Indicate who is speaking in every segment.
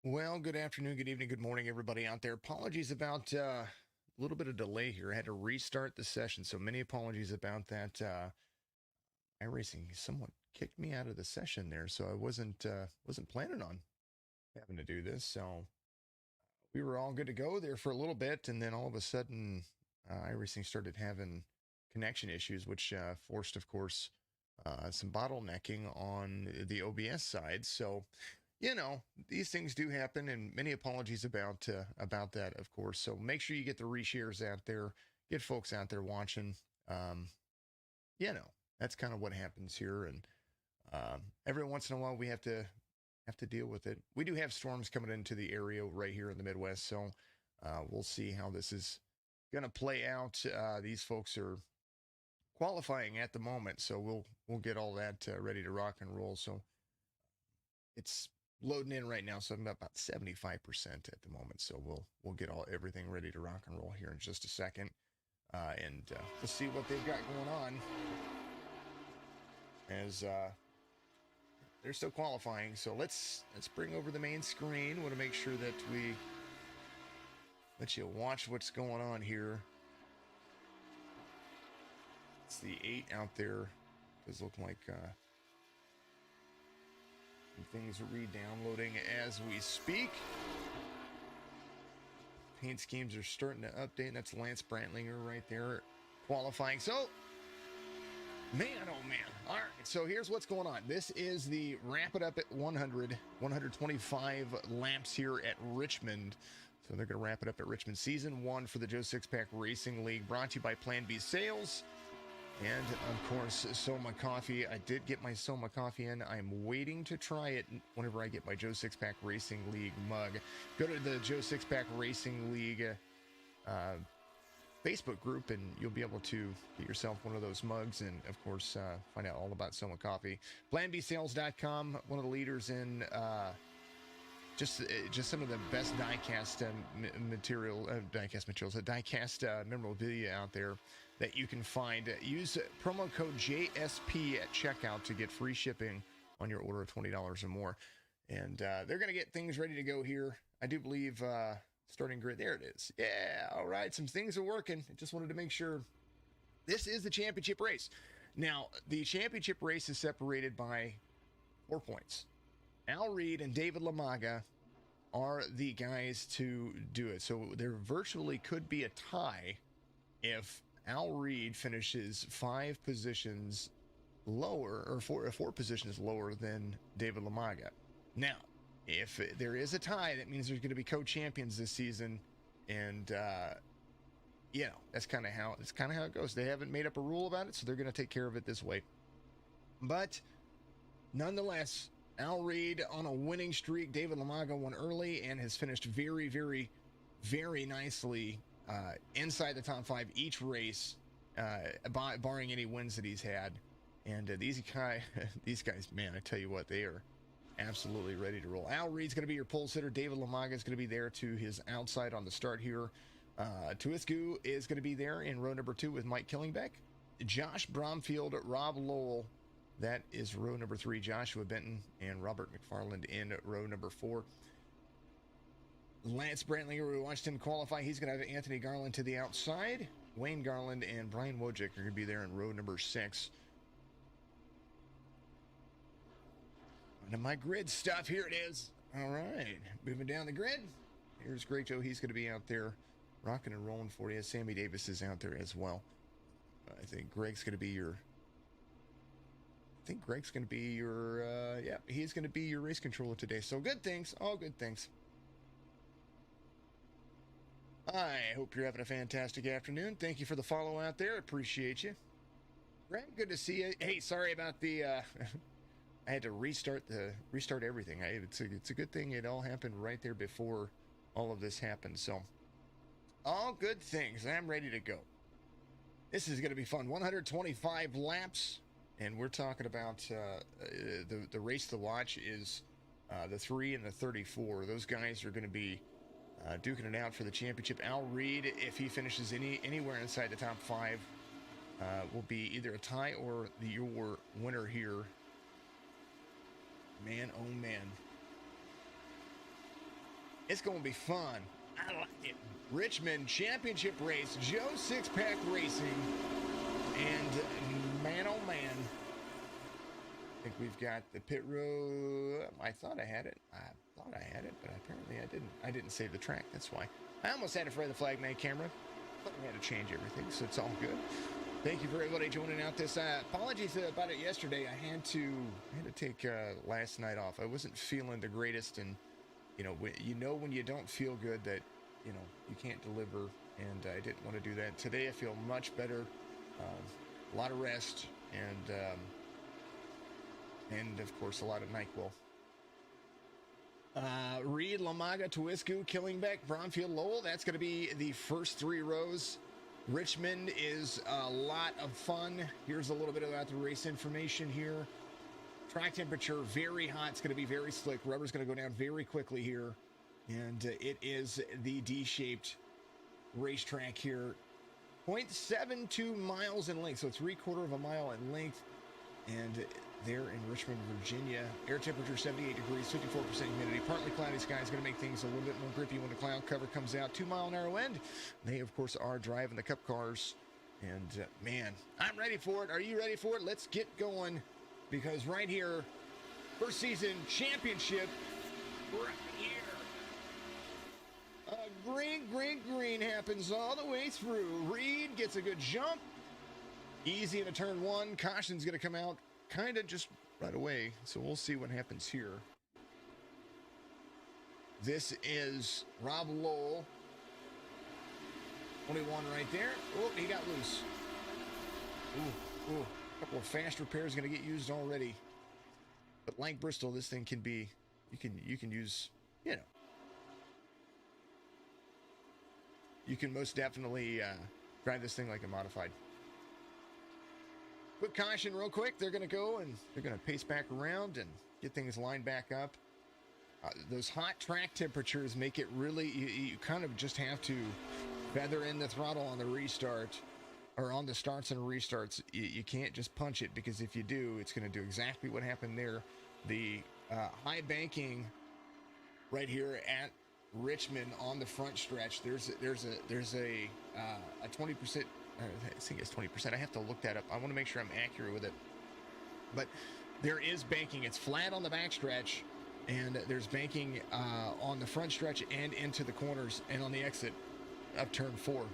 Speaker 1: Well, good afternoon, good evening, good morning, everybody out there. Apologies about a little bit of delay here. I had to restart the session, so many apologies about that. iRacing somewhat kicked me out of the session there, so I wasn't planning on having to do this. So we were all good to go there for a little bit, and then all of a sudden, iRacing started having connection issues, which forced, of course, some bottlenecking on the OBS side. So these things do happen, and many apologies about that, of course. So make sure you get the reshares out there, get folks out there watching. Um, that's kind of what happens here, and every once in a while we have to deal with it. We do have storms coming into the area right here in the Midwest, so we'll see how this is going to play out. These folks are qualifying at the moment, so we'll get all that ready to rock and roll. So it's loading in right now, so I'm about 75% at the moment. So we'll get everything ready to rock and roll here in just a second, and we'll see what they've got going on as they're still qualifying. So let's bring over the main screen. Want to make sure that we let you watch what's going on here. It's the 8 out there. Does look like things are re-downloading as we speak. Paint schemes are starting to update, and that's Lance Brantlinger right there qualifying. So, man, oh man. All right, so here's what's going on. This is the Wrap It Up at 125 laps here at Richmond. So they're going to wrap it up at Richmond. Season 1 for the Joe Sixpack Racing League, brought to you by Plan B Sales. And, of course, SOMA Coffee. I did get my SOMA Coffee in. I'm waiting to try it whenever I get my Joe Sixpack Racing League mug. Go to the Joe Sixpack Racing League Facebook group, and you'll be able to get yourself one of those mugs and, of course, find out all about SOMA Coffee. PlanBSales.com, one of the leaders in just some of the best diecast materials, diecast memorabilia out there that you can find. Use promo code JSP at checkout to get free shipping on your order of $20 or more. And they're going to get things ready to go here. I do believe starting grid. There it is. Yeah, all right. Some things are working. I just wanted to make sure. This is the championship race. Now, the championship race is separated by 4 points. Al Reed and David Lamaga are the guys to do it. So there virtually could be a tie if Al Reed finishes 5 positions lower, or four positions lower than David Lamaga. Now, if there is a tie, that means there's going to be co-champions this season, and that's kind of how it goes. They haven't made up a rule about it, so they're going to take care of it this way. But nonetheless, Al Reed on a winning streak. David Lamaga won early and has finished very, very, very nicely inside the top 5 each race, barring any wins that he's had. And these guys, man, I tell you what, they are absolutely ready to roll. Al Reed's going to be your pole sitter. David Lamaga is going to be there to his outside on the start here. Tuisku is going to be there in row number 2 with Mike Killingbeck. Josh Bromfield, Rob Lowell. That is row number 3, Joshua Benton and Robert McFarland in row number 4. Lance Brantlinger, we watched him qualify. He's going to have Anthony Garland to the outside. Wayne Garland and Brian Wojcik are going to be there in row number 6. Onto my grid stuff. Here it is. All right. Moving down the grid. Here's Greg Joe. He's going to be out there rocking and rolling for you. Sammy Davis is out there as well. I think Greg's going to be your... he's going to be your race controller today. So good things, all good things. I hope you're having a fantastic afternoon. Thank you for the follow out there. Appreciate you. Greg, good to see you. Hey, sorry about the, I had to restart everything. It's a good thing it all happened right there before all of this happened. So all good things. I'm ready to go. This is going to be fun. 125 laps. And we're talking about the race to watch is the 3 and the 34. Those guys are going to be duking it out for the championship. Al Reed, if he finishes anywhere inside the top 5, will be either a tie or your winner here. Man, oh man. It's going to be fun. I like it. Richmond Championship Race, Joe Six-Pack Racing. And man, oh man. I think we've got the pit road. I thought I had it. But apparently I didn't. I didn't save the track. That's why. I almost had it for the Flagman camera, but I had to change everything, so it's all good. Thank you for everybody joining out this. Apologies about it yesterday. I had to take last night off. I wasn't feeling the greatest, and you know when you don't feel good that you can't deliver, and I didn't want to do that. Today I feel much better. A lot of rest, and of course a lot of NyQuil. Reed, Lamaga, Tewisco, Killingbeck, Bronfield, Lowell. That's going to be the first 3 rows. Richmond is a lot of fun. Here's a little bit about the race information here. Track temperature, very hot. It's going to be very slick. Rubber's going to go down very quickly here. And it is the D-shaped racetrack here. 0.72 miles in length, so 3/4 of a mile in length. And there in Richmond, Virginia, air temperature 78 degrees, 54% humidity, partly cloudy sky is going to make things a little bit more grippy when the cloud cover comes out. 2 mile narrow end. They, of course, are driving the Cup cars. And, man, I'm ready for it. Are you ready for it? Let's get going. Because right here, first season championship, right here. Green happens all the way through. Reed gets a good jump. Easy into turn 1. Caution's going to come out kind of just right away. So we'll see what happens here. This is Rob Lowell. 21 right there. Oh, he got loose. Ooh. A couple of fast repairs going to get used already. But like Bristol, this thing can be, you can use, you can most definitely drive this thing like a modified. Quick caution real quick. They're going to go and they're going to pace back around and get things lined back up. Those hot track temperatures make it really, you kind of just have to feather in the throttle on the restart or on the starts and restarts. You can't just punch it, because if you do, it's going to do exactly what happened there. The high banking right here at Richmond on the front stretch, there's a 20%. I think it's 20%. I have to look that up. I want to make sure I'm accurate with it. But there is banking. It's flat on the back stretch, and there's banking on the front stretch and into the corners and on the exit of turn 4.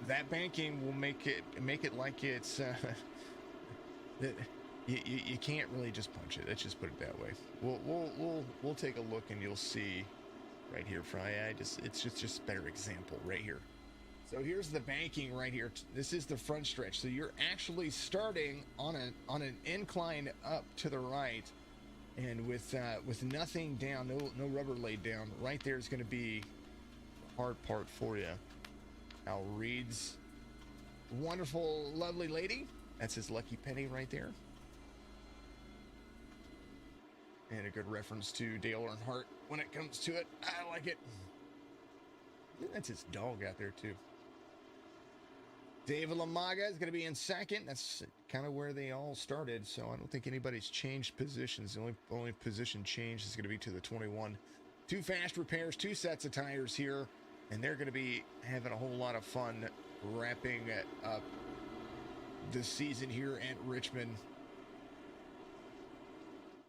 Speaker 1: That banking will make it like it's you can't really just punch it. Let's just put it that way. We'll take a look and you'll see right here. It's just a better example right here. So here's the banking right here. This is the front stretch. So you're actually starting on an incline up to the right, and with nothing down, no rubber laid down. Right there is going to be the hard part for you. Al Reed's wonderful, lovely lady. That's his lucky penny right there. And a good reference to Dale Earnhardt when it comes to it. I like it. That's his dog out there too. David Lamaga is going to be in second. That's kind of where they all started, so I don't think anybody's changed positions. The only position change is going to be to the 21. 2 fast repairs, 2 sets of tires here, and they're going to be having a whole lot of fun wrapping up the season here at Richmond.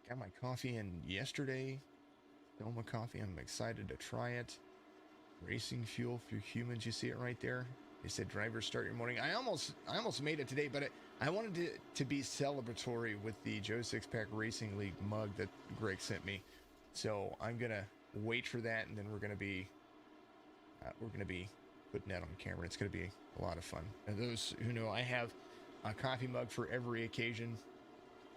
Speaker 1: Got my coffee in yesterday. SOMA coffee. I'm excited to try it. Racing fuel for humans. You see it right there. They said drivers start your morning. I almost made it today, but I wanted it to be celebratory with the Joe Six-Pack Racing League mug that Greg sent me. So I'm gonna wait for that, and then we're gonna be putting that on camera. It's gonna be a lot of fun. And those who know, I have a coffee mug for every occasion.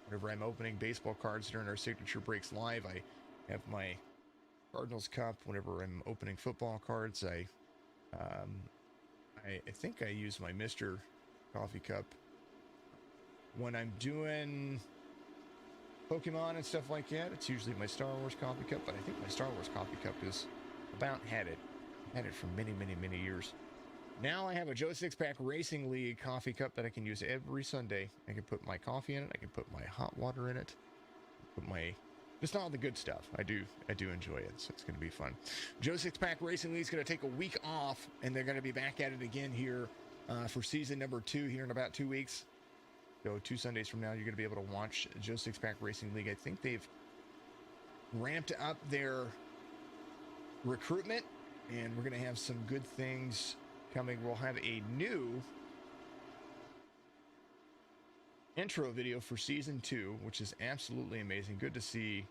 Speaker 1: Whenever I'm opening baseball cards during our Signature Breaks Live, I have my Cardinals cup. Whenever I'm opening football cards, I think I use my Mr. coffee cup. When I'm doing Pokemon and stuff like that, it's usually my Star Wars coffee cup, but I think my Star Wars coffee cup is about had it for many, many, many years. Now I have a Joe Six-Pack Racing League coffee cup that I can use every Sunday. I can put my coffee in it. I can put my hot water in it. Put my Just all the good stuff. I do enjoy it, so it's going to be fun. Joe Sixpack Racing League's going to take a week off, and they're going to be back at it again here for season number 2 here in about 2 weeks. So 2 Sundays from now, you're going to be able to watch Joe Sixpack Racing League. I think they've ramped up their recruitment, and we're going to have some good things coming. We'll have a new intro video for season 2, which is absolutely amazing. Good to see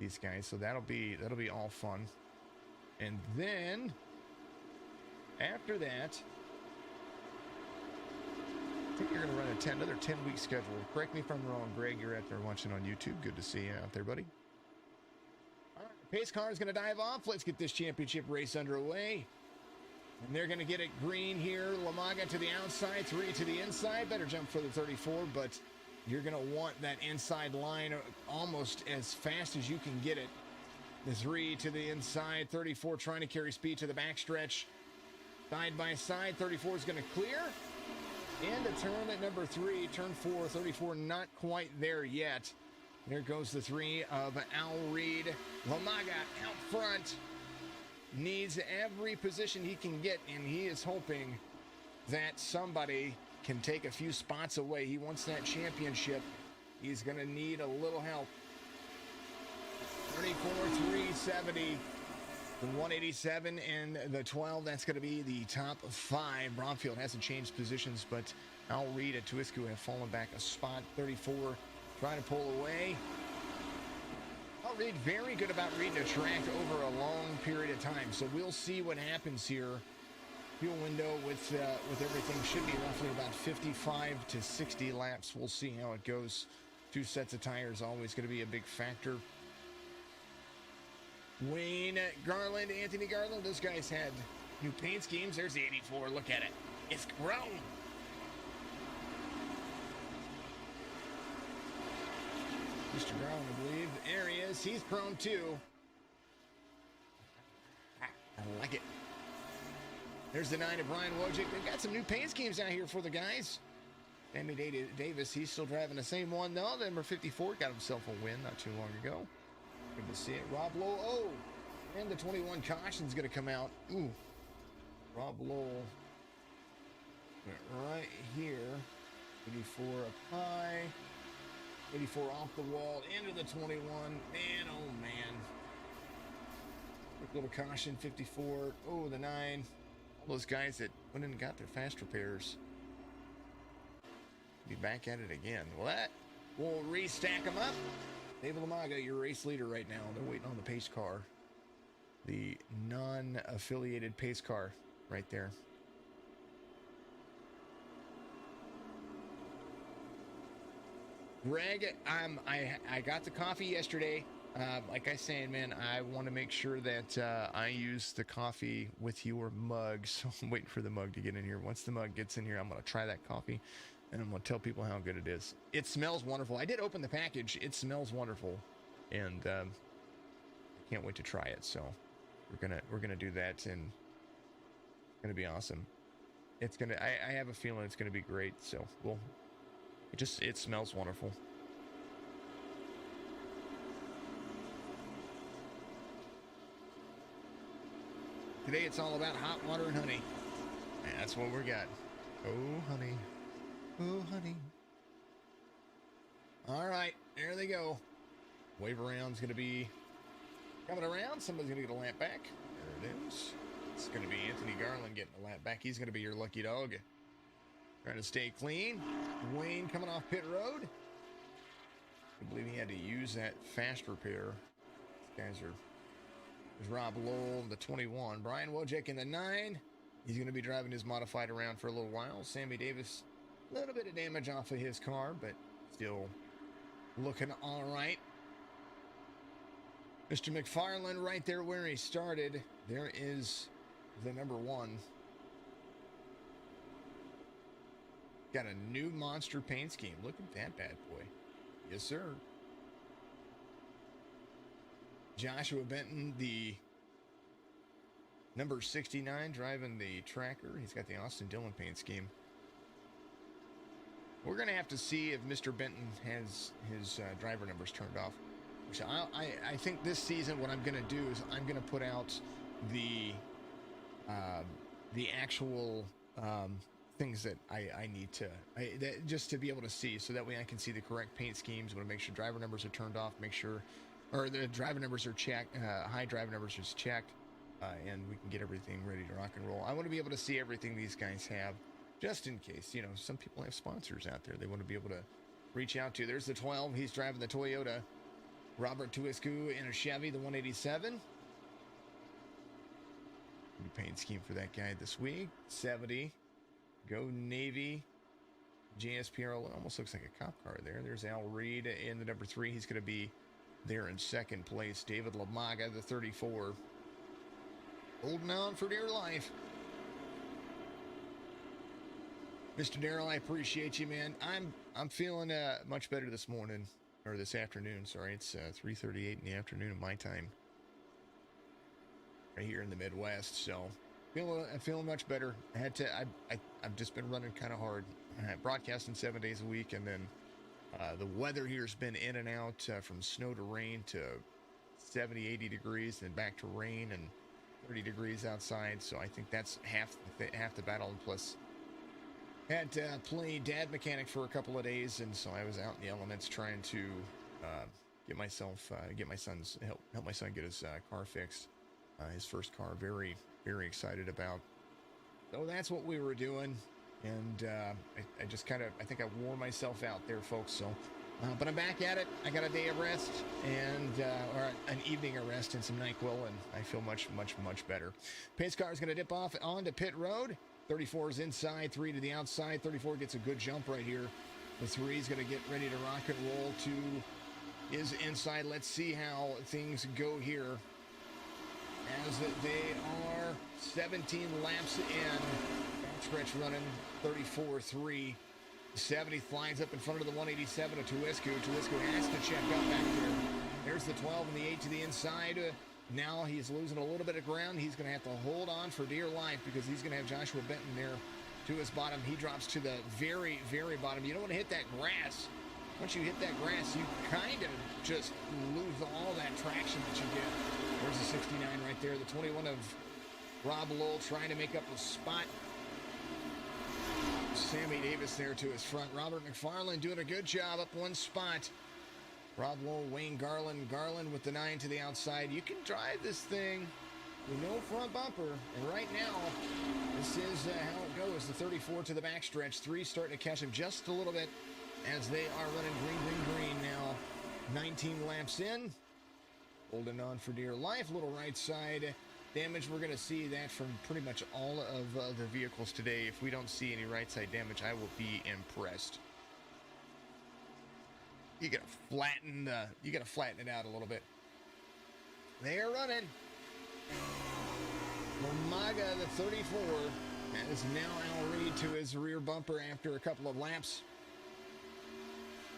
Speaker 1: these guys. So that'll be all fun. And then after that, I think you're going to run another 10-week schedule. Correct me if I'm wrong, Greg. You're out there watching on YouTube. Good to see you out there, buddy. All right, pace car is going to dive off. Let's get this championship race underway. And they're going to get it green here. Lamaga to the outside, 3 to the inside. Better jump for the 34, but you're going to want that inside line almost as fast as you can get it. The 3 to the inside, 34 trying to carry speed to the backstretch. Side by side, 34 is going to clear. And a turn at number 3, turn 4, 34 not quite there yet. There goes the 3 of Al Reed. Lamaga out front. Needs every position he can get, and he is hoping that somebody can take a few spots away. He wants that championship. He's going to need a little help. 34, 370, the 187, and the 12. That's going to be the top 5. Bromfield hasn't changed positions, but Al Reed and Tuisku have fallen back a spot. 34 trying to pull away. Al Reed very good about reading a track over a long period of time, so we'll see what happens here. Fuel window with everything should be roughly about 55 to 60 laps. We'll see how it goes. 2 sets of tires always going to be a big factor. Wayne Garland, Anthony Garland, those guys had new paint schemes. There's the 84. Look at it. It's grown. Mr. Garland, I believe. There he is. He's grown too. I like it. There's the 9 of Brian Wojcik. They've got some new paint schemes out here for the guys. Sammy Davis, he's still driving the same one, though. The number 54 got himself a win not too long ago. Good to see it. Rob Lowell. Oh, and the 21 caution's going to come out. Ooh. Rob Lowell. Right here. 84 up high. 84 off the wall. Into the 21. Man, oh, man. Quick little caution. 54. Oh, the 9. All those guys that went in and got their fast repairs. Be back at it again. Well, that will restack them up. David Lamaga, your race leader right now. They're waiting on the pace car. The non-affiliated pace car right there. Greg, I got the coffee yesterday. Like I said, man, I want to make sure that I use the coffee with your mug. So I'm waiting for the mug to get in here. Once the mug gets in here, I'm going to try that coffee. And I'm going to tell people how good it is. It smells wonderful. I did open the package. It smells wonderful. And I can't wait to try it. So we're gonna do that, and it's going to be awesome. It's going to, I have a feeling it's going to be great. So it smells wonderful. Today it's all about hot water and honey. And that's what we got. Oh, honey. Oh, honey. All right, there they go. Wave around's going to be coming around. Somebody's going to get a lap back. There it is. It's going to be Anthony Garland getting a lap back. He's going to be your lucky dog. Trying to stay clean. Wayne coming off pit road. I believe he had to use that fast repair. These guys are... There's Rob Lowell, the 21. Brian Wojcik in the 9. He's going to be driving his modified around for a little while. Sammy Davis, a little bit of damage off of his car, but still looking all right. Mr. McFarland right there where he started. There is the number 1. Got a new monster paint scheme. Look at that bad boy. Yes, sir. Joshua Benton, the number 69, driving the tracker. He's got the Austin Dillon paint scheme. We're going to have to see if Mr. Benton has his driver numbers turned off. So I think this season what I'm going to do is I'm going to put out the actual things that I need to just to be able to see, so that way I can see the correct paint schemes. I want to make sure driver numbers are turned off, make sure, or the driver numbers are checked, high driver numbers are checked, and we can get everything ready to rock and roll. I want to be able to see everything these guys have, just in case, some people have sponsors out there they want to be able to reach out to. There's the 12. He's driving the Toyota. Robert Tuiscu in a Chevy, the 187. New paint scheme for that guy this week. 70. Go Navy. JSPRL. It almost looks like a cop car there. There's Al Reed in the number 3. He's going to be there in second place. David Lamaga, the 34. Holding on for dear life. Mr. Darrell, I appreciate you, man. I'm feeling much better this morning, or this afternoon. Sorry, it's 3:38 in the afternoon of my time, right here in the Midwest. So, I'm feeling much better. I've just been running kind of hard, broadcasting 7 days a week, and then the weather here has been in and out from snow to rain to 70, 80 degrees, and back to rain and 30 degrees outside. So I think that's half the battle, and plus. Had to play dad mechanic for a couple of days, and so I was out in the elements trying to help my son get his car fixed, his first car. Very, very excited about. So that's what we were doing, and I just I think I wore myself out there, folks. So, but I'm back at it. I got a day of rest or an evening of rest and some NyQuil, and I feel much, much, much better. Pace car is going to dip off onto pit road. 34 is inside, 3 to the outside. 34 gets a good jump right here. The 3 is going to get ready to rock and roll. 2 is inside. Let's see how things go here, as they are 17 laps in. Backstretch running 34-3. 70 flies up in front of the 187 of Tuiscu. Tuiscu has to check up back there. There's the 12 and the 8 to the inside. Now he's losing a little bit of ground. He's going to have to hold on for dear life, because he's going to have Joshua Benton there to his bottom. He drops to the very, very bottom. You don't want to hit that grass. Once you hit that grass, you kind of just lose all that traction that you get. There's the 69 right there. The 21 of Rob Lowell trying to make up a spot. Sammy Davis there to his front. Robert McFarland doing a good job up one spot. Rob Lowell, Wayne Garland. Garland with the 9 to the outside. You can drive this thing with no front bumper. And right now, this is how it goes. The 34 to the backstretch. 3 starting to catch him just a little bit as they are running green, green, green now. 19 laps in. Holding on for dear life. Little right side damage. We're going to see that from pretty much all of the vehicles today. If we don't see any right side damage, I will be impressed. You gotta flatten it out a little bit. They are running. Lamaga, the 34, has now Al Reed to his rear bumper after a couple of laps.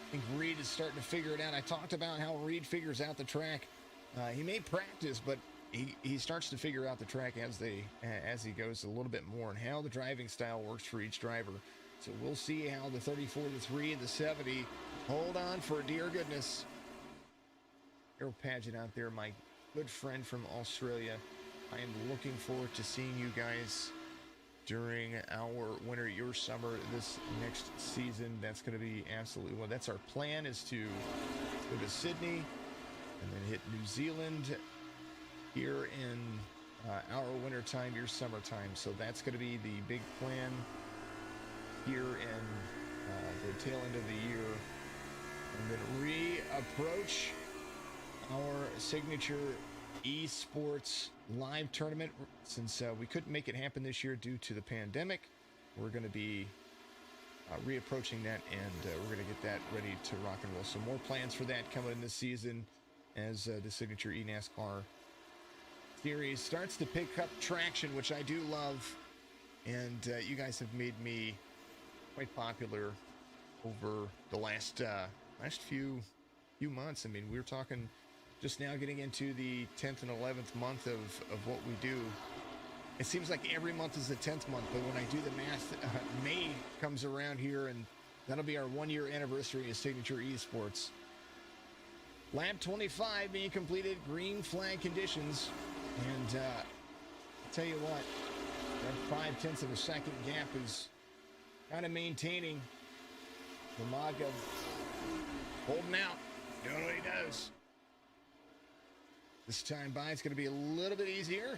Speaker 1: I think Reed is starting to figure it out. I talked about how Reed figures out the track. He may practice, but he starts to figure out the track as he goes a little bit more, and how the driving style works for each driver. So we'll see how the 34, the 3, and the 70 hold on for dear goodness. Harold Paget out there, my good friend from Australia. I am looking forward to seeing you guys during our winter, your summer, this next season. That's going to be absolutely well. That's our plan, is to go to Sydney and then hit New Zealand here in our winter time, your summertime. So that's going to be the big plan here in the tail end of the year. And then re-approach our signature esports live tournament. Since we couldn't make it happen this year due to the pandemic, we're going to be reapproaching that, and we're going to get that ready to rock and roll. So more plans for that coming in this season as the signature eNASCAR series starts to pick up traction, which I do love. And you guys have made me quite popular over the last few months. I mean, we're talking just now getting into the 10th and 11th month of what we do. It seems like every month is the 10th month, but when I do the math, May comes around here, and that'll be our 1-year anniversary of Signature Esports. Lap 25 being completed, green flag conditions. And I'll tell you what, that 0.5 of a second gap is kind of maintaining. Umaga holding out, doing what he does. This time by, it's going to be a little bit easier.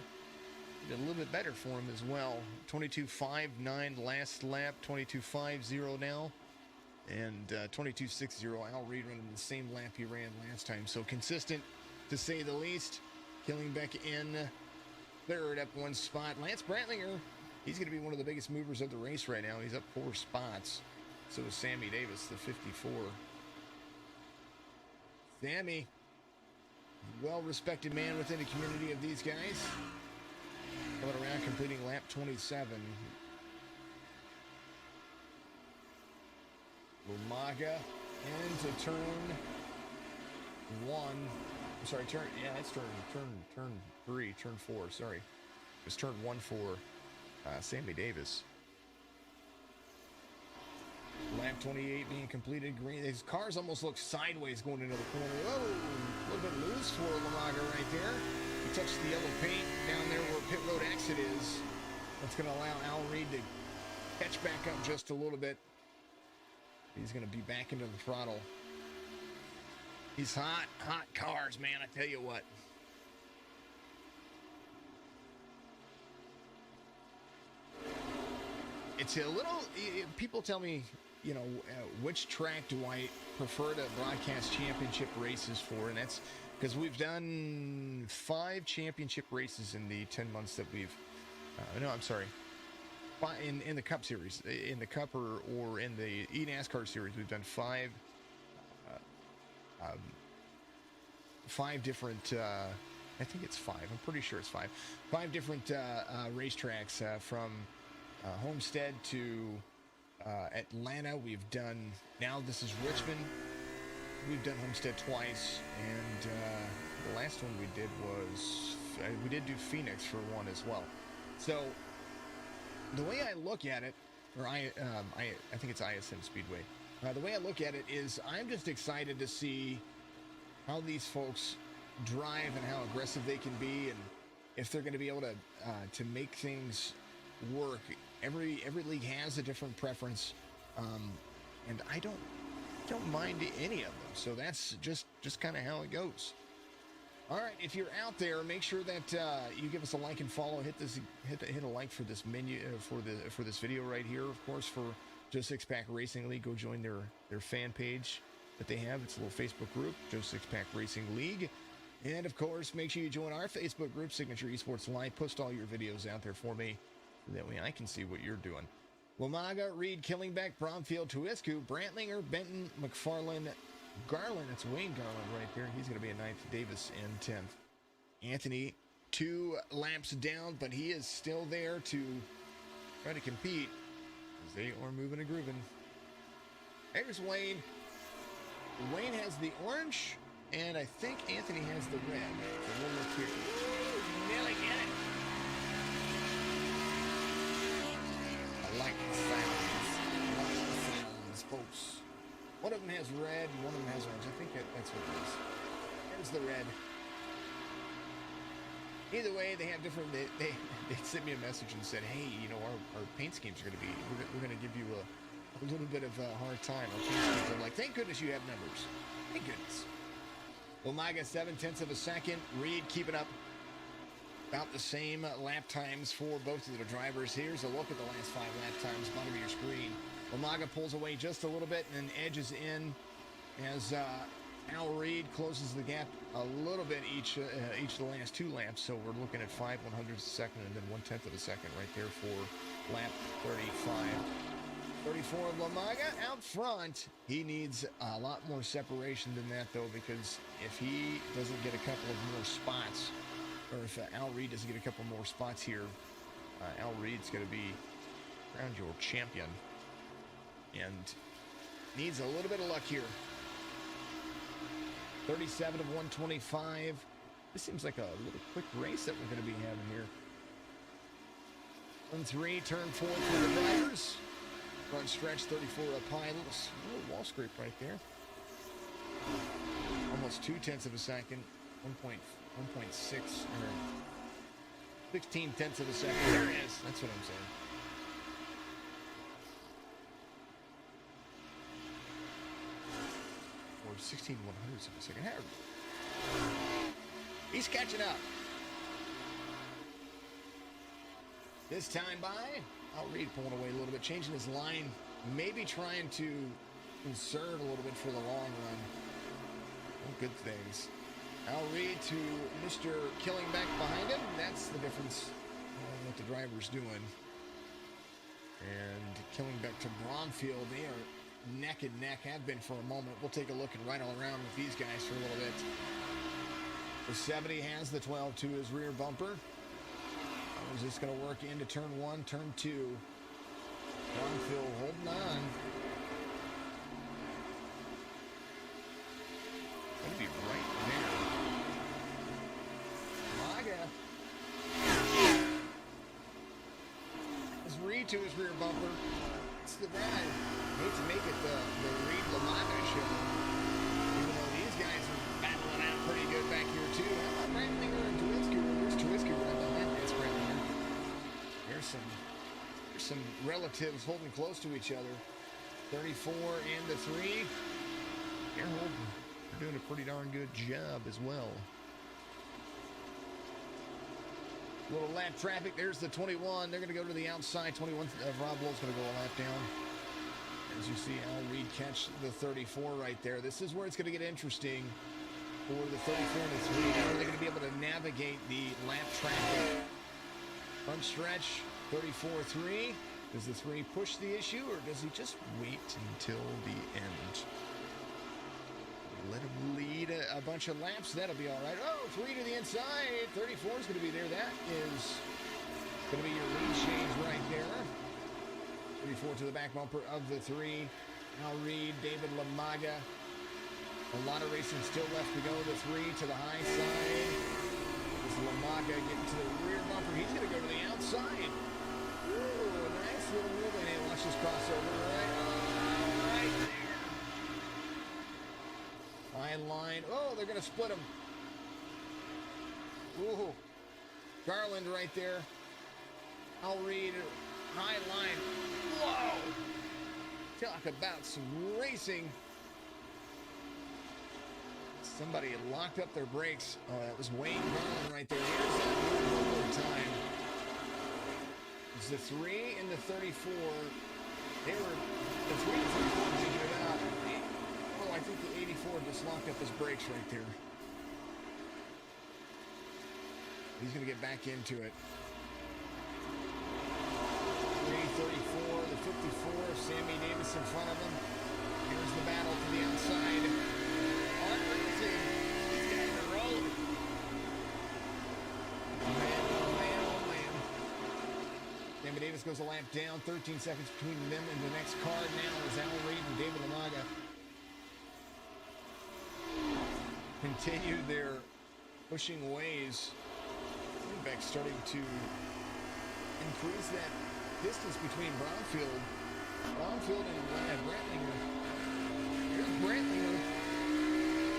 Speaker 1: A little bit better for him as well. 22.59 last lap, 22.50 now. And 22.60 Al Reed running the same lap he ran last time. So consistent, to say the least. Killingbeck in third, up one spot. Lance Brantlinger, he's going to be one of the biggest movers of the race right now. He's up 4 spots. So is Sammy Davis, the 54. Sammy, well-respected man within the community of these guys. Coming around, completing lap 27. Umaga into turn 1. I'm sorry, turn 3, turn 4, sorry. It's turn 1 for Sammy Davis. Lap 28 being completed. Green. His cars almost look sideways going into the corner. Whoa, a little bit loose for Umaga right there. He touched the yellow paint down there where pit road exit is. That's going to allow Al Reed to catch back up just a little bit. He's going to be back into the throttle. These hot cars, man, I tell you what. It's a little, people tell me, you know, which track do I prefer to broadcast championship races for? And that's because we've done 5 championship races in the 10 months that we've, no, I'm sorry. In the Cup Series, in the Cup or in the eNASCAR Series, we've done 5 different, I think it's 5, I'm pretty sure it's 5 different racetracks from Homestead to Atlanta. We've done, now this is Richmond. We've done Homestead twice, and the last one we did was, we did do Phoenix for one as well. So the way I look at it, or I think it's ISM Speedway. The way I look at it is I'm just excited to see how these folks drive and how aggressive they can be, and if they're going to be able to make things work. Every league has a different preference, and I don't mind any of them. So that's just kind of how it goes. All right, if you're out there, make sure that you give us a like and follow. Hit a like for this menu for this video right here. Of course, for Joe Sixpack Racing League, go join their fan page that they have. It's a little Facebook group, Joe Sixpack Racing League. And of course, make sure you join our Facebook group, Signature Esports Live. Post all your videos out there for me. That way I can see what you're doing. Umaga, Reed, Killingbeck, Bromfield, Tuisku, Brantlinger, Benton, McFarland, Garland. That's Wayne Garland right there. He's going to be a 9th. Davis in 10th. Anthony, 2 laps down, but he is still there to try to compete as they are moving and grooving. There's Wayne. Wayne has the orange, and I think Anthony has the red. So we'll look here. Ooh, nearly get it. I like the sounds, folks. One of them has red, and one of them has orange. I think that's what it is. There's the red. Either way, they have different. They sent me a message and said, "Hey, you know, our paint schemes are going to be. We're going to give you a little bit of a hard time." Our paint schemes are like, thank goodness you have numbers. Thank goodness. Umaga 0.7 of a second. Reed keeping up. About the same lap times for both of the drivers. Here's a look at the last 5 lap times, bottom of your screen. Umaga pulls away just a little bit and then edges in as Al Reed closes the gap a little bit each of the last 2 laps. So we're looking at 5 100ths a second and then 1/10 of a second right there for lap 35. 34 of Umaga out front. He needs a lot more separation than that, though, because if he doesn't get a couple of more spots, or if Al Reed doesn't get a couple more spots here, Al Reed's going to be crowned your champion. And needs a little bit of luck here. 37 of 125. This seems like a little quick race that we're going to be having here. 1-3, turn 4 for the drivers. Front stretch, 34 up high. A little wall scrape right there. almost 0.2 of a second, 1.6 or 0.16 of a second. There it is. That's what I'm saying. Or 16 100ths of a second. He's catching up. This time by Al Reed pulling away a little bit, changing his line, maybe trying to conserve a little bit for the long run. Oh, good things. Al Reed to Mr. Killingbeck behind him. That's the difference what the driver's doing. And Killingbeck to Bromfield. They are neck and neck, have been for a moment. We'll take a look and ride all around with these guys for a little bit. The 70 has the 12 to his rear bumper. How is this going to work into turn 1, turn 2? Bromfield holding on. Going to be right there. Maga. His Reed to his rear bumper. It's the guy. Hate to make it the Reed Lamaga show. Even though these guys are battling out pretty good back here too. How about Brandlinger and Twiski? There's Twiski right behind this Brandlinger. There's some relatives holding close to each other. 34 and the 3. They're holding. They're doing a pretty darn good job as well. Little lap traffic. There's the 21. They're going to go to the outside. 21 Rob Lowe's going to go a lap down. As you see Al Reed catch the 34 right there. This is where it's going to get interesting for the 34 and the 3. How are they going to be able to navigate the lap traffic? Front stretch, 34-3. Does the 3 push the issue, or does he just wait until the end? Let him lead a bunch of laps. That'll be all right. Oh, 3 to the inside. 34 is going to be there. That is going to be your lead change right there. 34 to the back bumper of the 3. Al Reed, David Lamaga. A lot of racing still left to go. The 3 to the high side. This Lamaga getting to the rear bumper. He's going to go to the outside. Ooh, nice little move. And watch this crossover right there. Fine line. Oh, they're going to split him. Ooh. Garland right there. Al Reed, high line. Whoa! Talk about some racing. Somebody had locked up their brakes. Oh, that was Wayne Garland right there. Here's that move one more time. It's the 3 and the 34. They were, the 3 and 34 were taking it out. Oh, I think the 84 just locked up his brakes right there. He's going to get back into it. 334, the 54, Sammy Davis in front of him. Here's the battle to the outside. On racing. These guys are rolling. Oh man, oh man, oh man. Sammy Davis goes a lap down. 13 seconds between them and the next car now is Al Reed and David Lamaga. Continue their pushing ways. Beck starting to increase that distance between Bromfield and Brantlinger. Here's Brantlinger.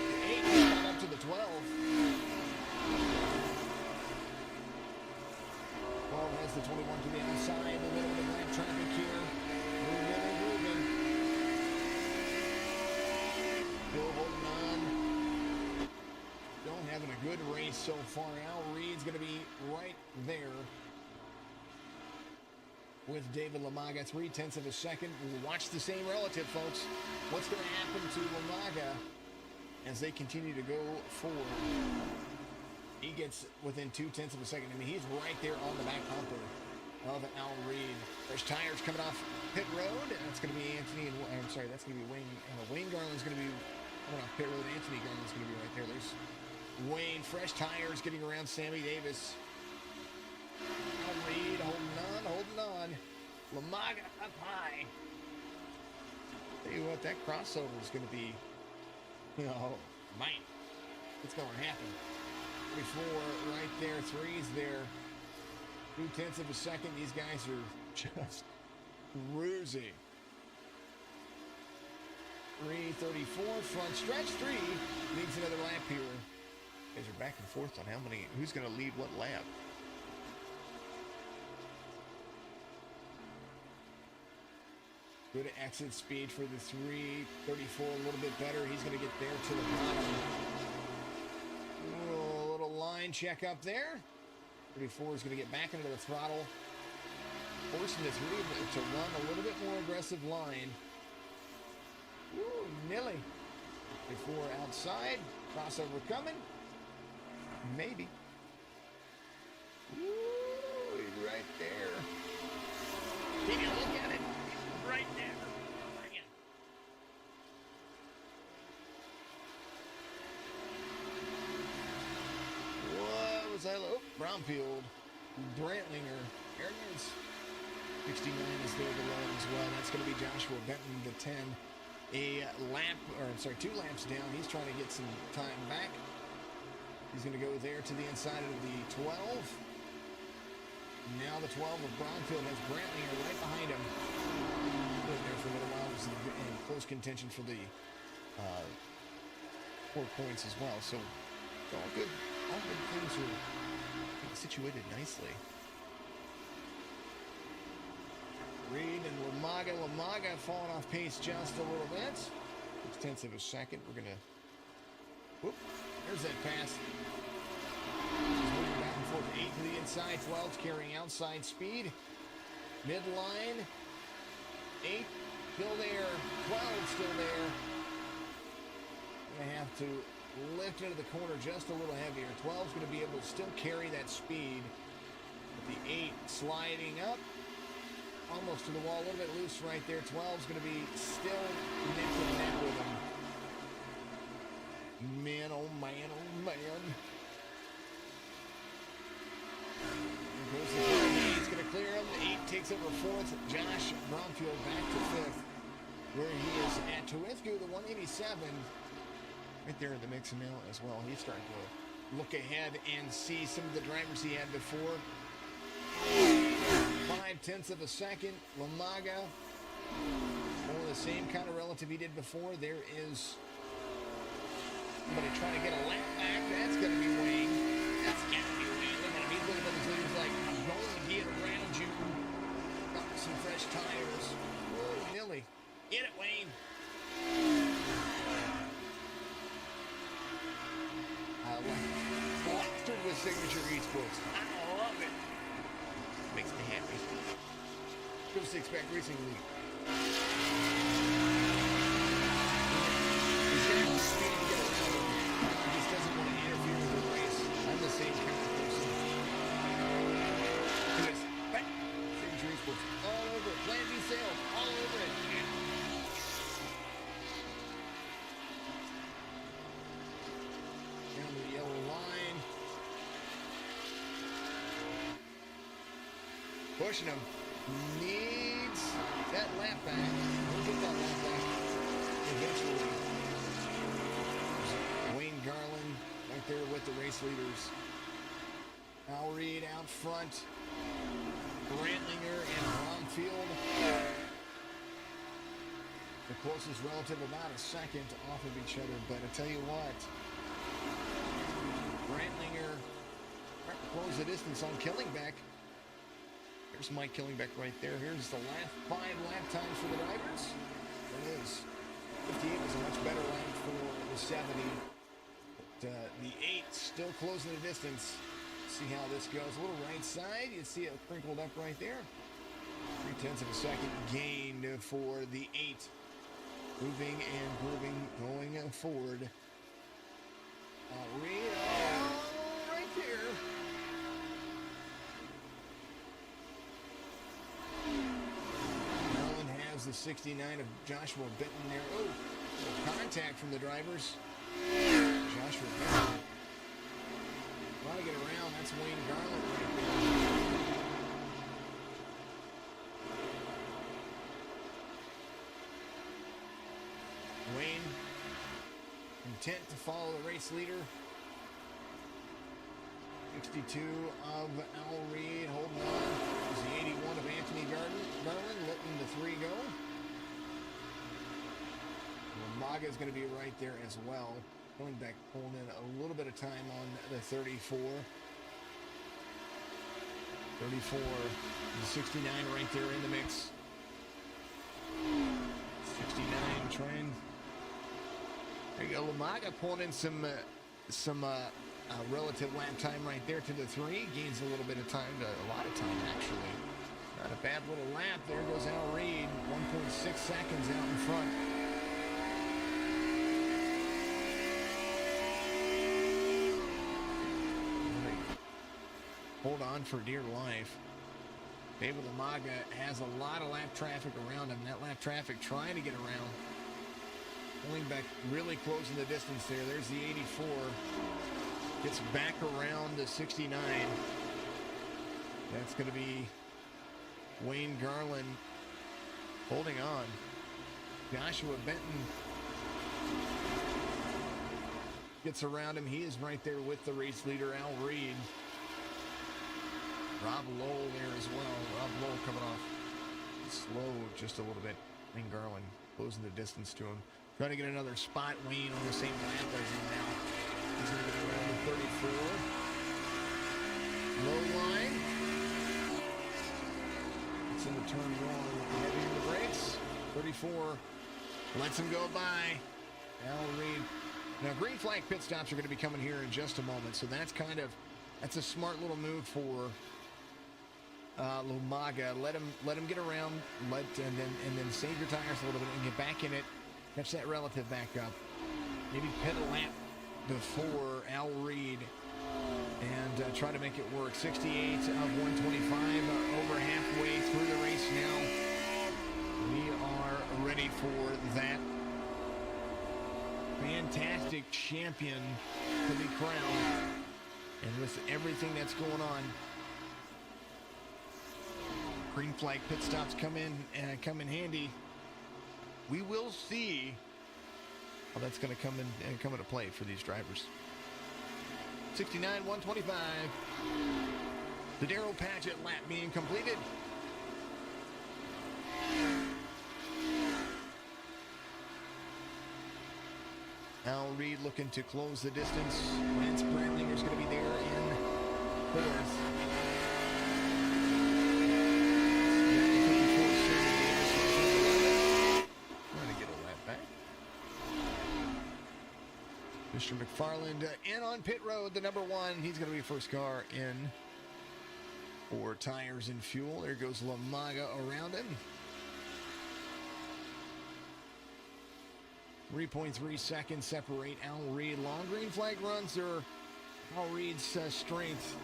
Speaker 1: The 8 got up to the 12. 12 has the 21 to the outside. A little bit of lap traffic here. Moving. Still holding on. Having a good race so far. Al Reed's going to be right there with David Lamaga. 0.3 of a second. We'll watch the same relative, folks. What's going to happen to Lamaga as they continue to go forward? He gets within 0.2 of a second. I mean, he's right there on the back bumper of Al Reed. There's tires coming off pit road. That's going to be Anthony and I'm sorry, that's going to be Wayne. Wayne Garland's going to be coming off pit road. Anthony Garland's going to be right there. There's Wayne, fresh tires getting around Sammy Davis. Al Reed holding on. Lamaga up high. Tell you what, that crossover is going to be, man, it's going to happen. 34 right there, 3's there. 0.2 of a second. These guys are just cruising. 3:34, front stretch 3, needs another lap here. Guys are back and forth on who's going to lead what lap. Good exit speed for the 3:34, a little bit better. He's going to get there to the bottom. Ooh, a little line check up there. 34 is going to get back into the throttle, forcing the 3 to run a little bit more aggressive line. Ooh, Nilly. 34 outside, crossover coming. Maybe. Ooh, he's right there. Can you look at it? He's right there. What was that? Oh, Brownfield. Brantlinger. There it is. 69 is there below as well. That's going to be Joshua Benton, the 10. A lap, or I'm sorry, 2 laps down. He's trying to get some time back. He's going to go there to the inside of the 12. Now the 12 of Brownfield has Brantlinger right behind him. Been there for a little while. Was in close contention for the 4 points as well. So all good things are situated nicely. Reed and Lamaga falling off pace just a little bit. 6/10 of a second. We're gonna. Whoop! There's that pass. He's moving back and forth. 8 to the inside. 12's carrying outside speed. Midline. 8 still there. 12 still there. Gonna have to lift into the corner just a little heavier. 12's gonna be able to still carry that speed. But the 8 sliding up. Almost to the wall, a little bit loose right there. 12's going to be still neck and neck with him. Man, oh man, oh man. There goes the 8's going to clear him. 8 takes over 4th. Josh Bromfield back to 5th, where he is at Tuithku, the 187. Right there in the mix now as well. He's starting to look ahead and see some of the drivers he had before. 5/10 of a second. Lamaga, more the same kind of relative he did before. There is somebody trying to get a lap back. That's going to be Wayne. That's got to be Wayne. Look at him. He's looking at his leaders like, I'm going to get around you. Got some fresh tires. Whoa, Nilly. Get it, Wayne. I like it. Blaster with Signature Esports. I love it. Makes me happy. Go Six Pack Racing League. He's got the speed to get around him. He just doesn't want to interfere with the race. I'm the same kind of person. Yes. Back. Signature Esports. All over it. Plan B sales. All over it. Down to the yellow line. Pushing him. Needs that lap back. We'll get that lap back eventually. Wayne Garland right there with the race leaders. Al Reed out front. Brantlinger and Bromfield. The closest relative about a second off of each other. But I tell you what, Brantlinger closed the distance on Killingbeck. Here's Mike Killingbeck right there. Here's the last 5 lap times for the drivers. There it is. 58 was a much better lap for the 70. But the 8 still closing the distance. See how this goes. A little right side. You see it crinkled up right there. 3/10 of a second gain for the 8. Moving and grooving, going forward. Reed, right there. The 69 of Joshua Benton there. Oh, contact from the drivers. Joshua Benton. Want to get around. That's Wayne Garland right there. Wayne, content to follow the race leader. 62 of Al Reed holding on. There's the 81 of Anthony Garland letting the 3 go. Maga is going to be right there as well. Going back, pulling in a little bit of time on the 34. 34, the 69 right there in the mix. 69 trying. There you go, Lamaga pulling in some relative lap time right there to the 3. Gains a little bit of time, a lot of time actually. Not a bad little lap. There goes Al Reed, 1.6 seconds out in front. Hold on for dear life. David Lamaga has a lot of lap traffic around him. That lap traffic trying to get around. Pulling back, really closing the distance there. There's the 84. Gets back around the 69. That's going to be Wayne Garland holding on. Joshua Benton gets around him. He is right there with the race leader, Al Reed. Rob Lowell there as well. Rob Lowell coming off slow just a little bit. Wayne Garland closing the distance to him. Trying to get another spot. Wayne on the same lap as him now. He's going to get around the 34. Low line. It's in the turn wrong. Heavy in the brakes. 34. Lets him go by. Al Reed. Now, green flag pit stops are going to be coming here in just a moment. So that's a smart little move for Lamaga. Let him get around, and then save your tires a little bit and get back in it. Catch that relative back up. Maybe pit a lap before Al Reed and try to make it work. 68 of 125, over halfway through the race now. We are ready for that fantastic champion to be crowned. And with everything that's going on, green flag pit stops come in handy. We will see how that's going to come into play for these drivers. 69, 125. The Darrell Paget lap being completed. Al Reed looking to close the distance. Lance Brandlinger's going to be there in fourth. Trying to get a lap back. Mr. McFarland in on pit road, the number 1. He's going to be first car in for tires and fuel. There goes Lamaga around him. 3.3 seconds separate Al Reed. Long green flag runs are Al Reed's strength.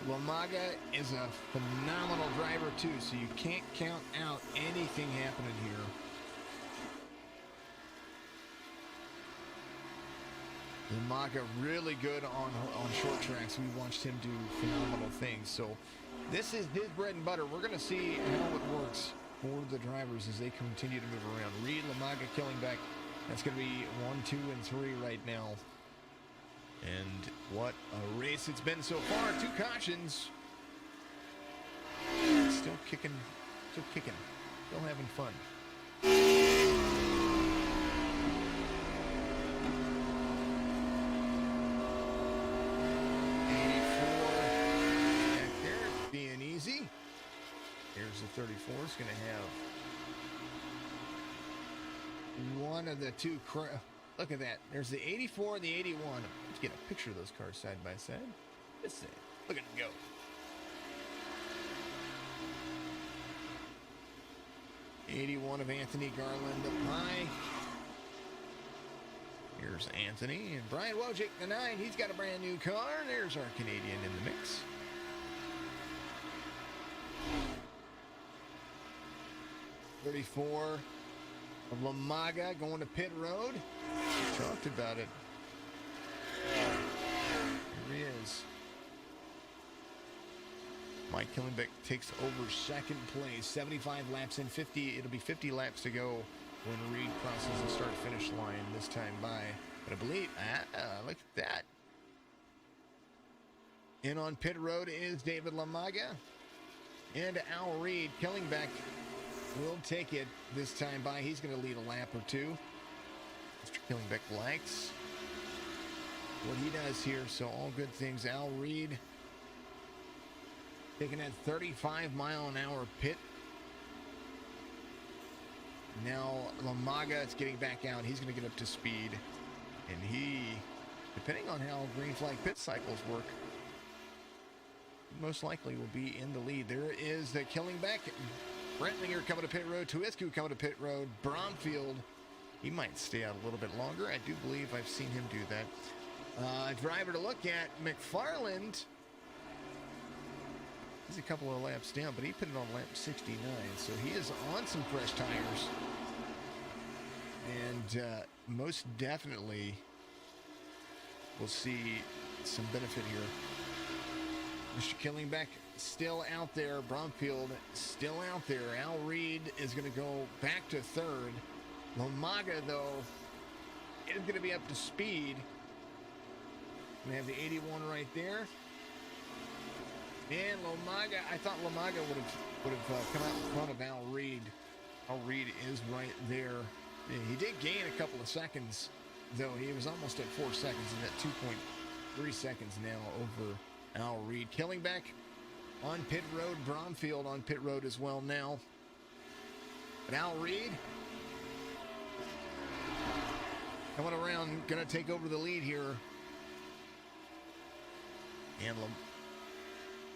Speaker 1: Lamaga is a phenomenal driver too, so you can't count out anything happening here. Lamaga really good on short tracks. We watched him do phenomenal things. So this is his bread and butter. We're going to see how it works for the drivers as they continue to move around. Reed, Lamaga, Killingbeck. That's going to be 1, 2, and 3 right now. And what a race it's been so far. 2 cautions. Still kicking. Still having fun. 84 back there, being easy. Here's the 34. It's going to have one of the 2. Look at that. There's the 84 and the 81. Let's get a picture of those cars side by side. Let's see. Look at them go. '81 of Anthony Garland up high. Here's Anthony and Brian Wojcik, the 9. He's got a brand new car. There's our Canadian in the mix. '34. Of Lamaga going to pit road. We talked about it. Here he is. Mike Killenbeck takes over second place. 75 laps in, 50. It'll be 50 laps to go when Reed crosses the start-finish line this time by. But I believe, look at that. In on pit road is David Lamaga and Al Reed. Killingbeck will take it this time by. He's going to lead a lap or 2. Mr. Killingbeck likes what he does here, so all good things. Al Reed taking that 35-mile-an-hour pit. Now Lamaga is getting back out. He's going to get up to speed, and he, depending on how green flag pit cycles work, most likely will be in the lead. There is the Killingbeck. Brentlinger coming to pit road. Tuisku coming to pit road. Bromfield, he might stay out a little bit longer. I do believe I've seen him do that. Driver to look at, McFarland. He's a couple of laps down, but he put it on lap 69, so he is on some fresh tires. And most definitely we'll see some benefit here. Mr. Killingbeck still out there. Bromfield still out there. Al Reed is going to go back to third. Lamaga, though, is going to be up to speed. We have the 81 right there. And Lamaga, I thought Lamaga would have come out in front of Al Reed. Al Reed is right there. He did gain a couple of seconds, though. He was almost at 4 seconds, and at 2.3 seconds now over Al Reed. Killingbeck on pit road. Bromfield on pit road as well now. But Al Reed coming around, going to take over the lead here. And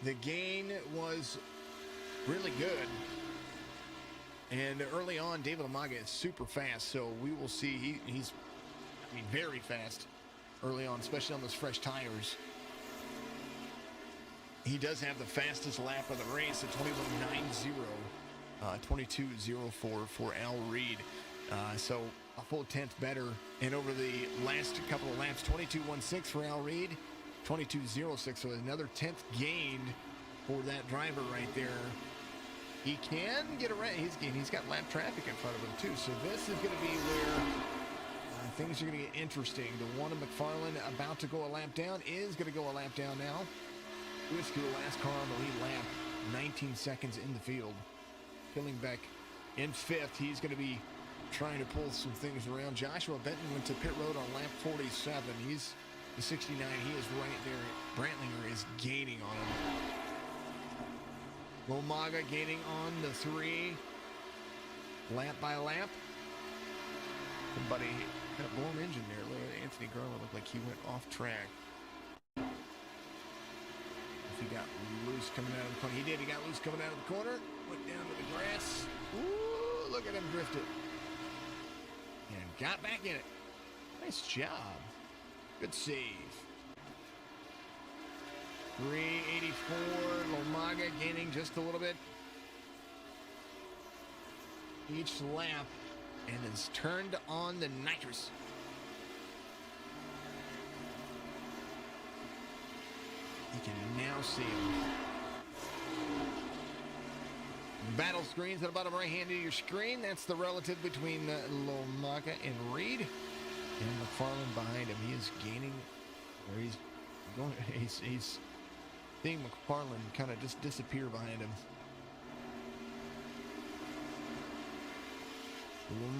Speaker 1: the gain was really good. And early on, David Lamaga is super fast, so we will see. He's very fast early on, especially on those fresh tires. He does have the fastest lap of the race at 21.90, 22.04 for Al Reed. So a full tenth better. And over the last couple of laps, 22.16 for Al Reed, 22.06, so another 10th gained for that driver right there. He can get around. He's got lap traffic in front of him too, so this is going to be where things are going to get interesting. The one of McFarland about to go a lap down is going to go a lap down now. Tuisku, last car on the lead lap, 19 seconds in the field. Killingbeck in fifth. He's going to be trying to pull some things around. Joshua Benton went to pit road on lap 47. He's the 69. He is right there. Brantlinger is gaining on him. Lamaga gaining on the 3. Lap by lap. Somebody had a blown engine there. Anthony Garland looked like he went off track. If he got loose coming out of the corner. He did. He got loose coming out of the corner. Went down to the grass. Ooh, look at him drift it. And got back in it. Nice job. Good save. 384. Lamaga gaining just a little bit each lap, and has turned on the nitrous. You can now see him. Battle screens at the bottom right hand of your screen. That's the relative between Lamaga and Reed. And McFarland behind him. He is gaining, or he's going. He's seeing McFarland kind of just disappear behind him.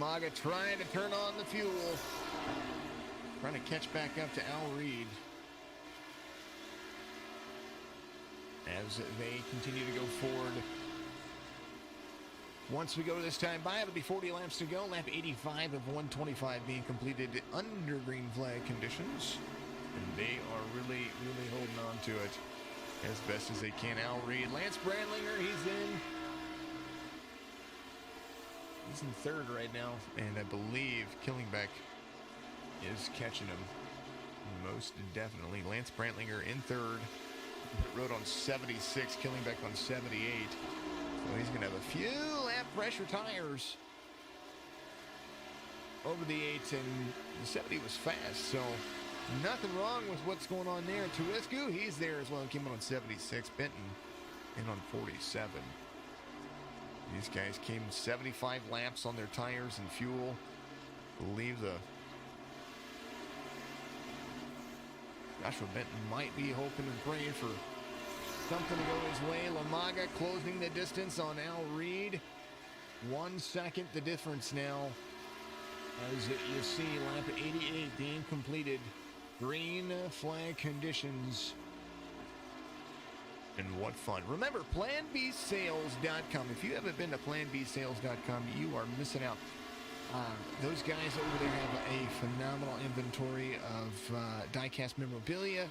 Speaker 1: Lamaga trying to turn on the fuel. Trying to catch back up to Al Reed. As they continue to go forward. Once we go to this time by, it'll be 40 laps to go. Lap 85 of 125 being completed under green flag conditions. And they are really, really holding on to it as best as they can. Al Reed, Lance Brandlinger, he's in third right now, and I believe Killingbeck is catching him most definitely. Lance Brandlinger in third, rode on 76, Killingbeck on 78. So he's going to have a few lap pressure tires over the 8s, and the 70 was fast, so nothing wrong with what's going on there. Tuisku, he's there as well. Came in on 76. Benton in on 47. These guys came 75 laps on their tires and fuel. I believe Joshua Benton might be hoping and praying for something to go his way. Lamaga closing the distance on Al Reed. 1 second the difference now As you see, lap 88 being completed. Green flag conditions. And what fun. Remember, planbsales.com. If you haven't been to planbsales.com, you are missing out. Those guys over there have a phenomenal inventory of die-cast memorabilia.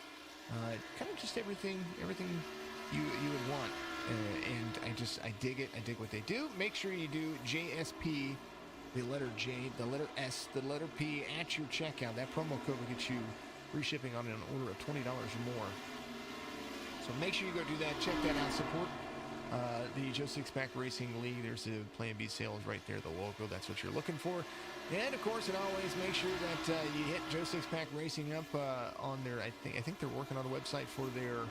Speaker 1: Kind of just everything you would want. And I dig it. I dig what they do. Make sure you do JSP, the letter J, the letter S, the letter P at your checkout. That promo code will get you free shipping on an order of $20 or more. So make sure you go do that. Check that out. Support the Joe Sixpack Racing League. There's the Plan B sales right there, the logo. That's what you're looking for. And of course, and always make sure that you hit Joe Sixpack Racing up on their. I think they're working on a website for their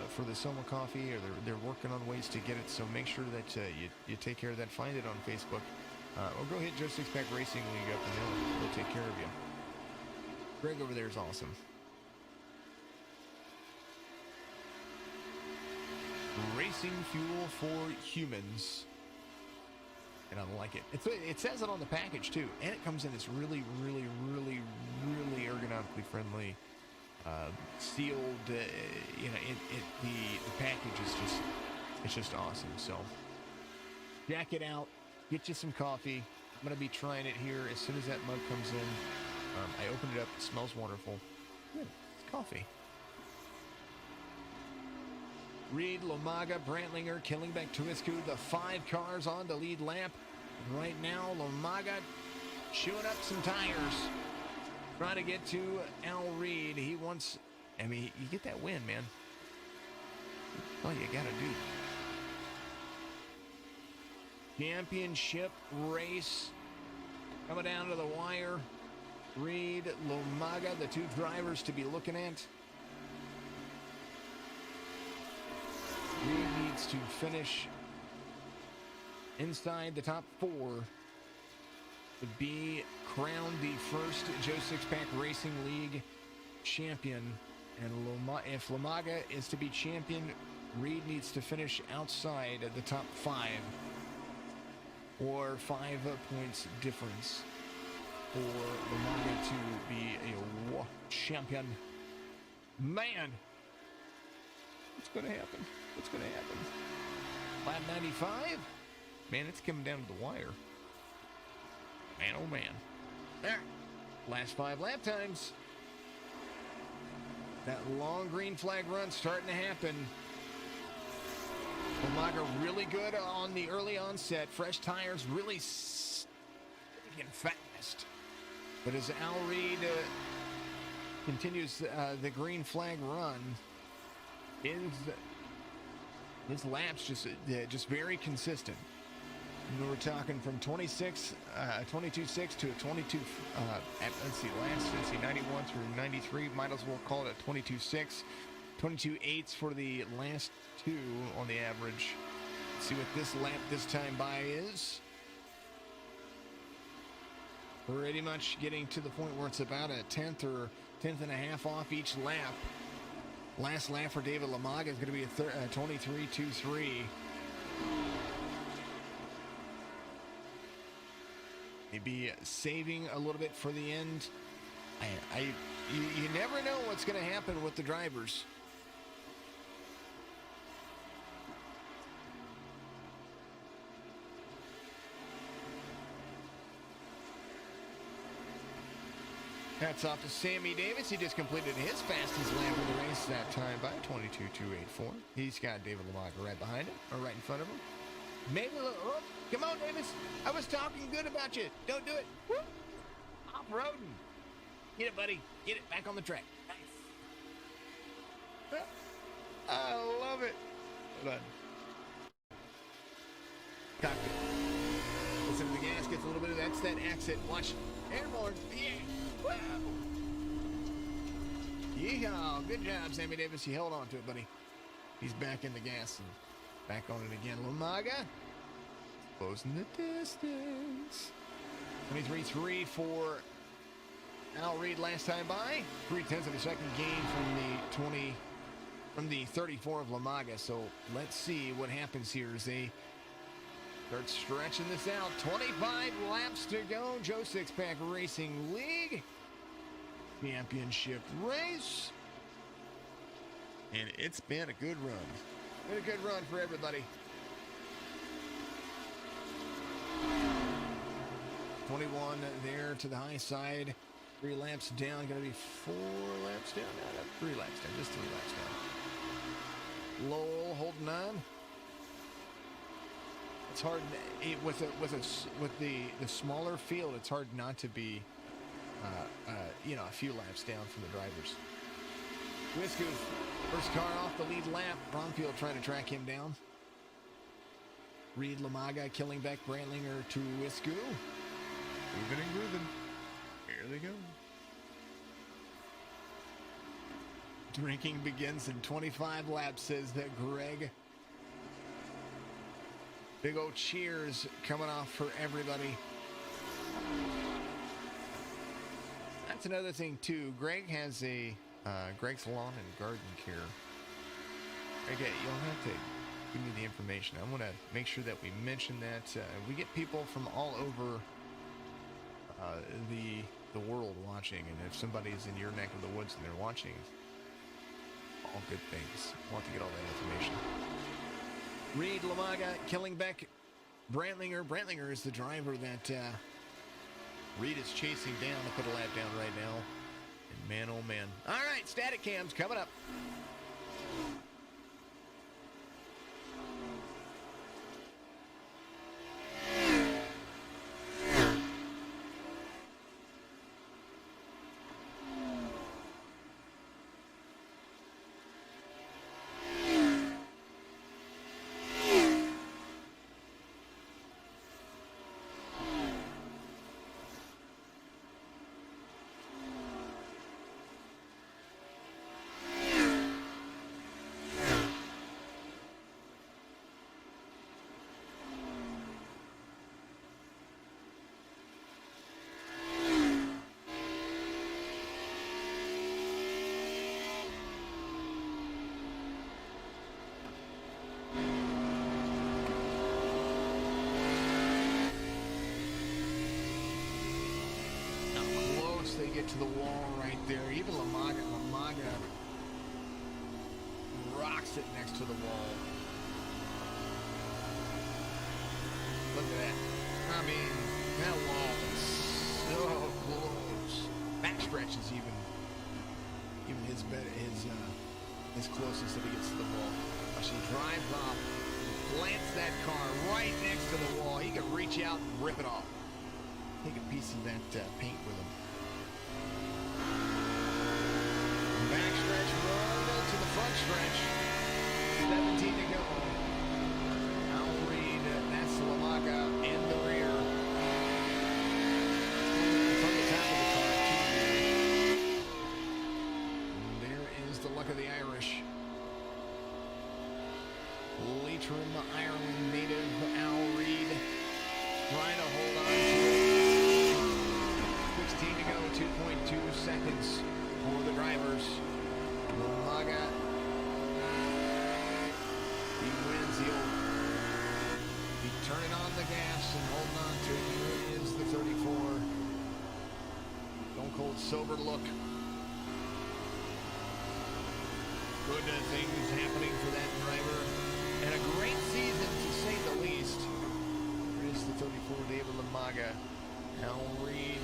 Speaker 1: for the SOMA coffee, or they're working on ways to get it. So make sure that you take care of that. Find it on Facebook, or go hit Joe Sixpack Racing League up, and they'll take care of you. Greg over there is awesome. Racing fuel for humans. And I like it. It says it on the package too. And it comes in this really, really, really, really ergonomically friendly sealed, the package is just awesome. So check it out. Get you some coffee. I'm going to be trying it here as soon as that mug comes in. I opened it up. It smells wonderful. Good. It's coffee. Reed, Lomaga, Brantlinger, Killingbeck, Tuiscu, the 5 cars on the lead lap. Right now, Lomaga chewing up some tires. Trying to get to Al Reed. He wants, you get that win, man. All you got to do. Championship race coming down to the wire. Reed, Lomaga, the 2 drivers to be looking at. Reed needs to finish inside the top 4 to be crowned the first Joe Sixpack Racing League champion. And if Lomaga is to be champion, Reed needs to finish outside of the top 5, or 5 points difference for Lomaga to be a champion. Man, what's going to happen? What's going to happen? Lap 95? Man, it's coming down to the wire. Man, oh man. There. Last 5 lap times. That long green flag run starting to happen. Lomaga really good on the early onset. Fresh tires, really stinking fast. But as Al Reed continues the green flag run, his laps just very consistent. And we're talking from 22.6 to a 22. Let's see, 91 through 93. Might as well call it a 22.6, 22.8 for the last 2 on the average. Let's see what this lap this time by is. Pretty much getting to the point where it's about a 10th or 10th and a half off each lap. Last lap for David Lomaga is going to be a 23.23. Maybe saving a little bit for the end. You never know what's going to happen with the drivers. Hats off to Sammy Davis. He just completed his fastest lap of the race that time by 22.284. He's got David Lomaga right behind him, or right in front of him. Maybe a little, oh, come on, Davis. I was talking good about you. Don't do it. Woo. Off-roading. Get it, buddy. Get it back on the track. Nice. I love it. Hold on. Cockpit. Listen to the gas. Gets a little bit of that's that accent. Watch. Airborne. Yeah. Wow. Yeehaw. Good job, Sammy Davis. You held on to it, buddy. He's back in the gas and back on it again. Lomaga. Closing the distance. 23.3 for Al Reed last time by. 0.3 of a second gain from the 34 of Lomaga. So let's see what happens here as they Start stretching this out. 25 laps to go. Joe Sixpack Racing League Championship race. And it's been a good run. Been a good run for everybody. 21 there to the high side. 3 laps down. Going to be 4 laps down. No, 3 laps down. Just 3 laps down. Lowell holding on. It's hard with the smaller field. It's hard not to be, a few laps down from the drivers. Wisku, first car off the lead lap. Bromfield trying to track him down. Reed Lamaga killing back Brandlinger to Wisku. Moving and grooving. Here they go. Drinking begins in 25 laps, says that Greg. Big old cheers coming off for everybody. That's another thing too. Greg has a Greg's Lawn and Garden Care. Okay, you'll have to give me the information. I want to make sure that we mention that. We get people from all over the world watching, and if somebody's in your neck of the woods and they're watching, all good things. I want to get all that information. Reed Lamaga killing back Brandlinger. Brandlinger is the driver that Reed is chasing down to put a lap down right now. And man, oh man. All right, static cams coming up. They get to the wall right there. Even Lamaga rocks it next to the wall. Look at that. I mean, that wall is so close. Backstretch is even his closest that he gets to the wall. She drives off, plants that car right next to the wall. He can reach out and rip it off. Take a piece of that paint with him. Backstretch run to the front stretch. 17 to go. Al Reed, that's Lamaga in the rear. From the top of the car, there is the luck of the Irish. Leitrim, Ireland native Al Reed trying to hold on to it. 16 to go, 2.2 seconds for the drivers. Lamaga, he wins. He'll be turning on the gas and holding on to it. Here is the 34. Stone Cold sober look. Good things happening for that driver. And a great season, to say the least. Here is the 34, David Lamaga. Al Reed,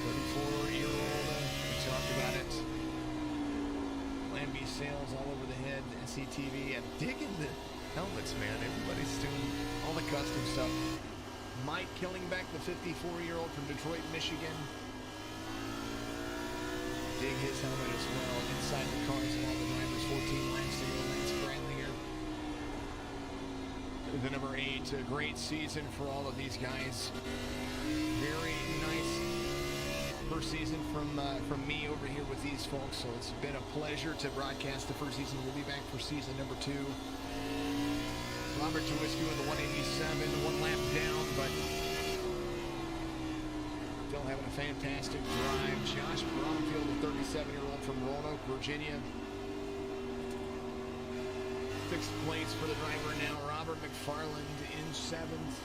Speaker 1: 34-year-old. We talked about it. Plan B sales all over the head. SCTV. I'm digging the helmets, man. Everybody's doing all the custom stuff. Mike killing back the 54-year-old from Detroit, Michigan. Dig his helmet as well. Inside the cars of all the drivers. 14 laps to go. Lance Brandlinger. The number 8. A great season for all of these guys. Very nice first season from me over here with these folks. So it's been a pleasure to broadcast the first season. We'll be back for season number 2. Robert Tuwisky in the 187, 1 lap down, but still having a fantastic drive. Josh Bromfield, the 37-year-old from Roanoke, Virginia. Sixth place for the driver now, Robert McFarland in 7th.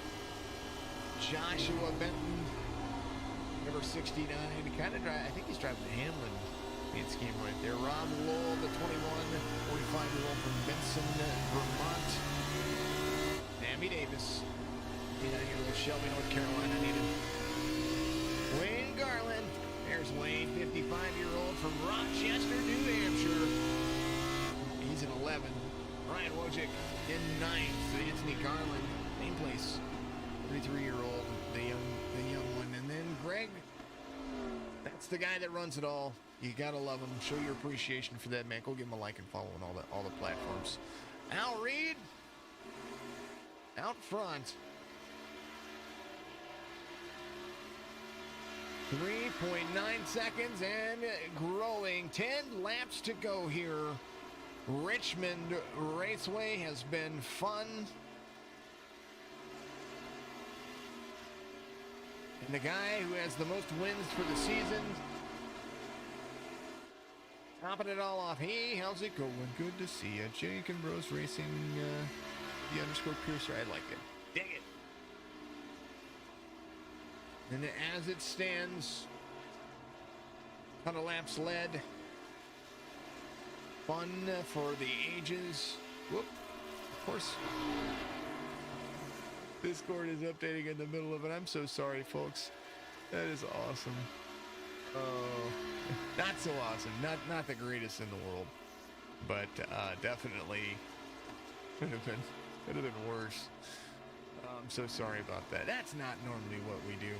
Speaker 1: Joshua Benton, number 69, kind of drive. I think he's driving the Hamlin paint scheme right there. Rob Lowell, the 45-year-old from Benson, Vermont. Sammy Davis, Shelby, North Carolina, needed. Wayne Garland, there's Wayne, 55-year-old from Rochester, New Hampshire. He's in 11. Ryan Wojcik in 9th. Anthony Garland, same place. 33-year-old, the young one. And then Greg, that's the guy that runs it all. You gotta love him. Show your appreciation for that, man. Go give him a like and follow on all the platforms. Al Reed out front. 3.9 seconds and growing. 10 laps to go here. Richmond Raceway has been fun. And the guy who has the most wins for the season, topping it all off. Hey, how's it going? Good to see you. Jake and Bros Racing, the underscore Piercer. I like it. Dang it. And as it stands, ton of laps led. Fun for the ages. Whoop. Of course. Discord is updating in the middle of it. I'm so sorry, folks. That is awesome. Oh, not so awesome. Not the greatest in the world, but definitely could have been worse. I'm so sorry about that. That's not normally what we do.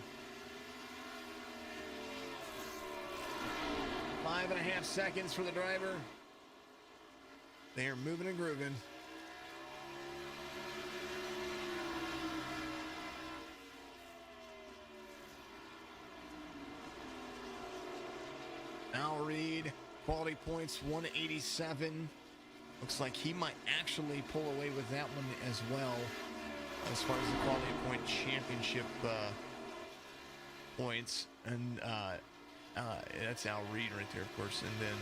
Speaker 1: 5.5 seconds for the driver. They are moving and grooving. Al Reed, quality points 187. Looks like he might actually pull away with that one as well, as far as the quality point championship points. And that's Al Reed right there, of course. And then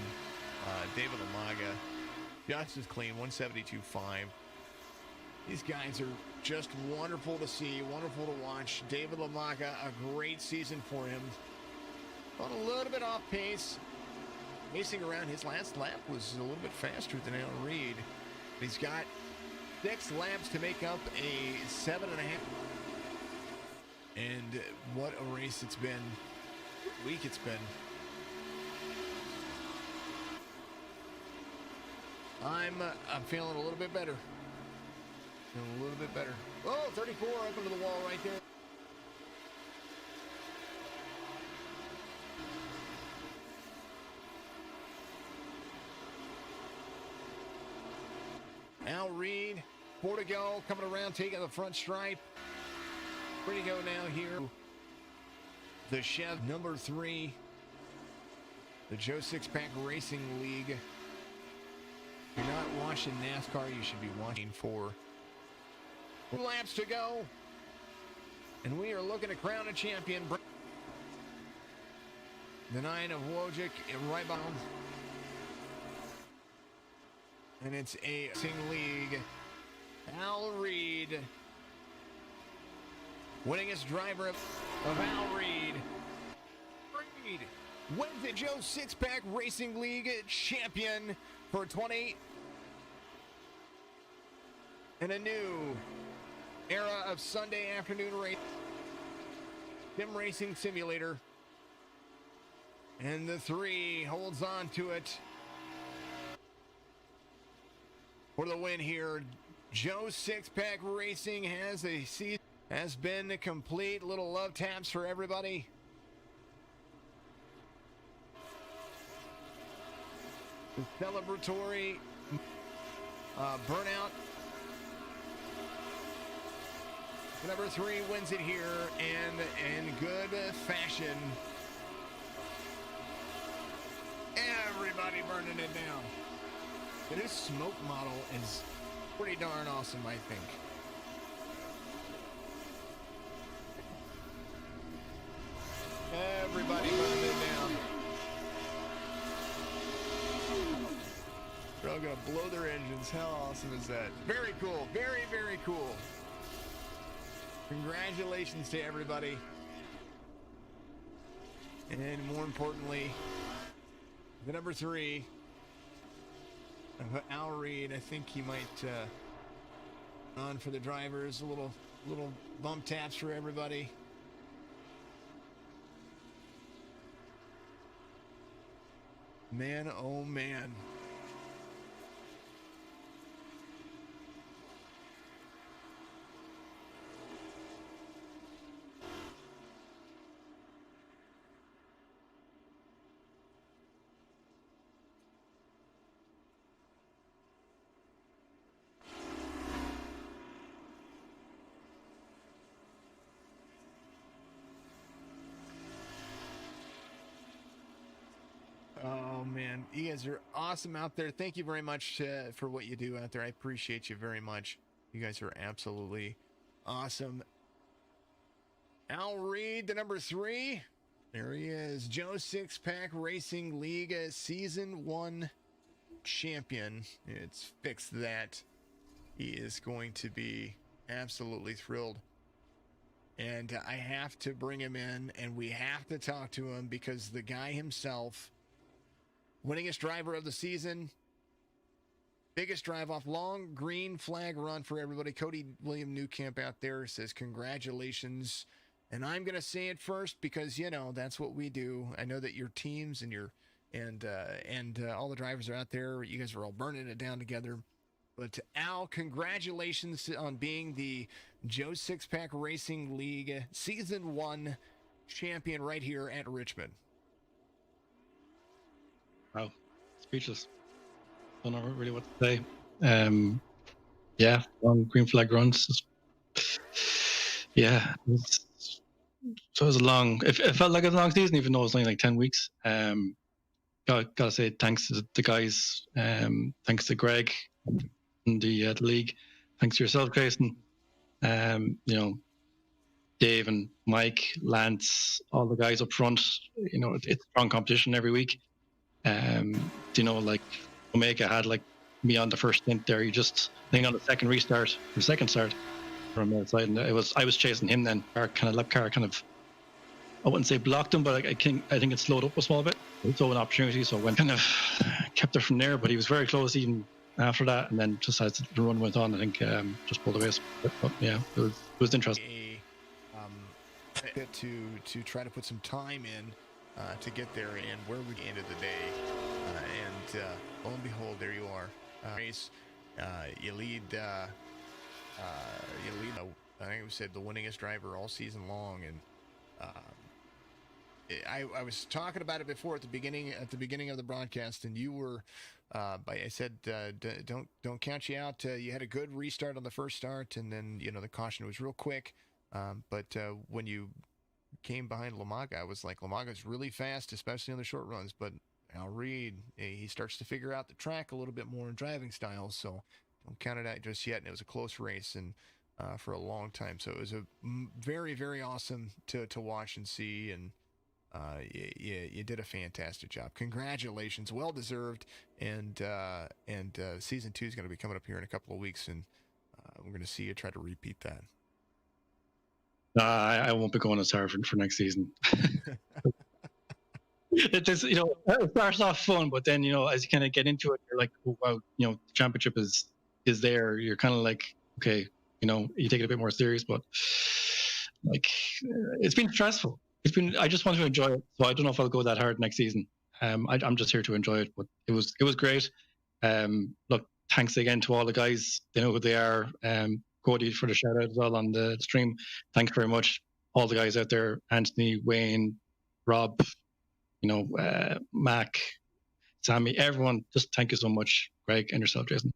Speaker 1: David Lamaga, just as clean, 172.5. These guys are just wonderful to see, wonderful to watch. David Lamaga, a great season for him. On a little bit off pace. Pacing around, his last lap was a little bit faster than Al Reed. He's got 6 laps to make up a 7.5. And what a race it's been. What a week it's been. I'm feeling a little bit better. Feeling a little bit better. Oh, 34 up into the wall right there. Al Reed, 4 to go, coming around, taking the front stripe. 3 to go now here. The Chev number 3. The Joe Sixpack Racing League. If you're not watching NASCAR, you should be watching for 2 laps to go. And we are looking to crown a champion. The 9 of Wojcik right behind. And it's a racing league. Al Reed, winningest driver of Al Reed. Reed wins the Joe Sixpack Racing League champion for 20 in a new era of Sunday afternoon race. Sim Racing Simulator. And the 3 holds on to it. For the win here, Joe Sixpack Racing has a season has been complete. Little love taps for everybody. The celebratory burnout. Number 3 wins it here, and in good fashion. Everybody burning it down. This smoke model is pretty darn awesome, I think. Everybody burning it down. Real good. going to blow their engines. How awesome is that? Very cool. Very, very cool. Congratulations to everybody. And more importantly, the number 3, Al Reed. I think he might on for the drivers. A little bump taps for everybody. Man, oh man. Oh man, you guys are awesome out there. Thank you very much for what you do out there. I appreciate you very much. You guys are absolutely awesome. Al Reed, the number 3. There he is. Joe Six-Pack Racing League Season 1 champion. It's fixed that. He is going to be absolutely thrilled. And I have to bring him in, and we have to talk to him because the guy himself, winningest driver of the season, biggest drive-off, long green flag run for everybody. Cody William Newcamp out there says congratulations. And I'm going to say it first because, you know, that's what we do. I know that your teams and all the drivers are out there. You guys are all burning it down together. But Al, congratulations on being the Joe Six-Pack Racing League Season 1 champion right here at Richmond.
Speaker 2: Wow, speechless. Don't know really what to say. Yeah, long green flag runs. Yeah, so it was a long. It felt like a long season, even though it was only like 10 weeks. Gotta say thanks to the guys. Thanks to Greg and the league. Thanks to yourself, Jason. You know, Dave and Mike, Lance, all the guys up front. You know, it's strong competition every week. You know, like Omega had like me on the first stint there. You just think on the second start from the outside, and I was chasing him then. Car kind of, I wouldn't say blocked him, but I think it slowed up a small bit. So an opportunity, so I went kind of kept it from there. But he was very close even after that, and then just as the run went on, I think just pulled away. But yeah, it was interesting.
Speaker 1: To try to put some time in to get there, and where we ended the day, and lo and behold, there you are. Race, you lead. I think we said the winningest driver all season long, and I was talking about it before at the beginning of the broadcast, and you were. I said, don't count you out. You had a good restart on the first start, and then the caution was real quick. But when you came behind Lamaga, I was like, Lamaga's really fast, especially on the short runs. But Al Reed, he starts to figure out the track a little bit more in driving styles, so don't count it out just yet. And it was a close race, and for a long time. So it was a very, very awesome to watch and see, and you did a fantastic job. Congratulations, well deserved. And season 2 is going to be coming up here in a couple of weeks, and we're going to see you try to repeat that.
Speaker 2: I won't be going as hard for next season. It just, it starts off fun, but then as you kind of get into it, you're like, oh, wow, the championship is there. You're kind of like, okay, you take it a bit more serious, but like it's been stressful. I just want to enjoy it, so I don't know if I'll go that hard next season. I'm just here to enjoy it, but it was great. Look, thanks again to all the guys. They know who they are. Cody for the shout out as well on the stream. Thanks very much. All the guys out there, Anthony, Wayne, Rob, Mac, Sammy, everyone, just thank you so much, Greg, and yourself, Jason.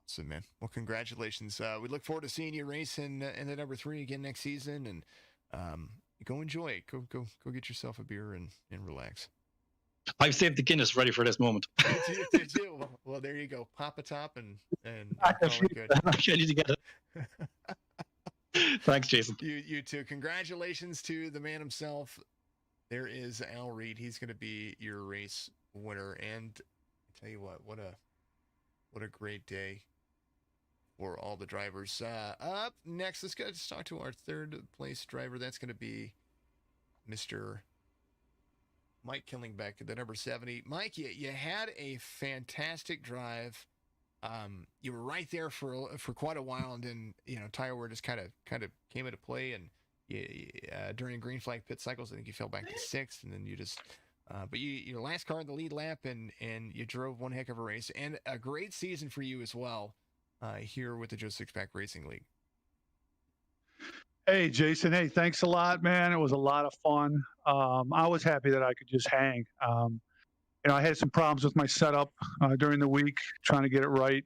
Speaker 1: Awesome, man. Well, congratulations. We look forward to seeing you race in the number 3 again next season, and go enjoy it. Go get yourself a beer and relax.
Speaker 2: I've saved the Guinness ready for this moment.
Speaker 1: Did you? Well, there you go. Pop a top and call it good.
Speaker 2: I'm ready to get it. Thanks, Jason.
Speaker 1: You too. Congratulations to the man himself. There is Al Reed. He's going to be your race winner. And I tell you what What a great day for all the drivers. Up next, let's talk to our third place driver. That's going to be Mr. Mike Killingbeck, the number 70. Mike, you had a fantastic drive. You were right there for quite a while, and then tire wear just kind of came into play, and during green flag pit cycles, I think you fell back to sixth, and then you just. But your last car in the lead lap, and you drove one heck of a race, and a great season for you as well, here with the Joe Sixpack Racing League.
Speaker 3: Hey, Jason. Hey, thanks a lot, man. It was a lot of fun. I was happy that I could just hang. I had some problems with my setup during the week, trying to get it right.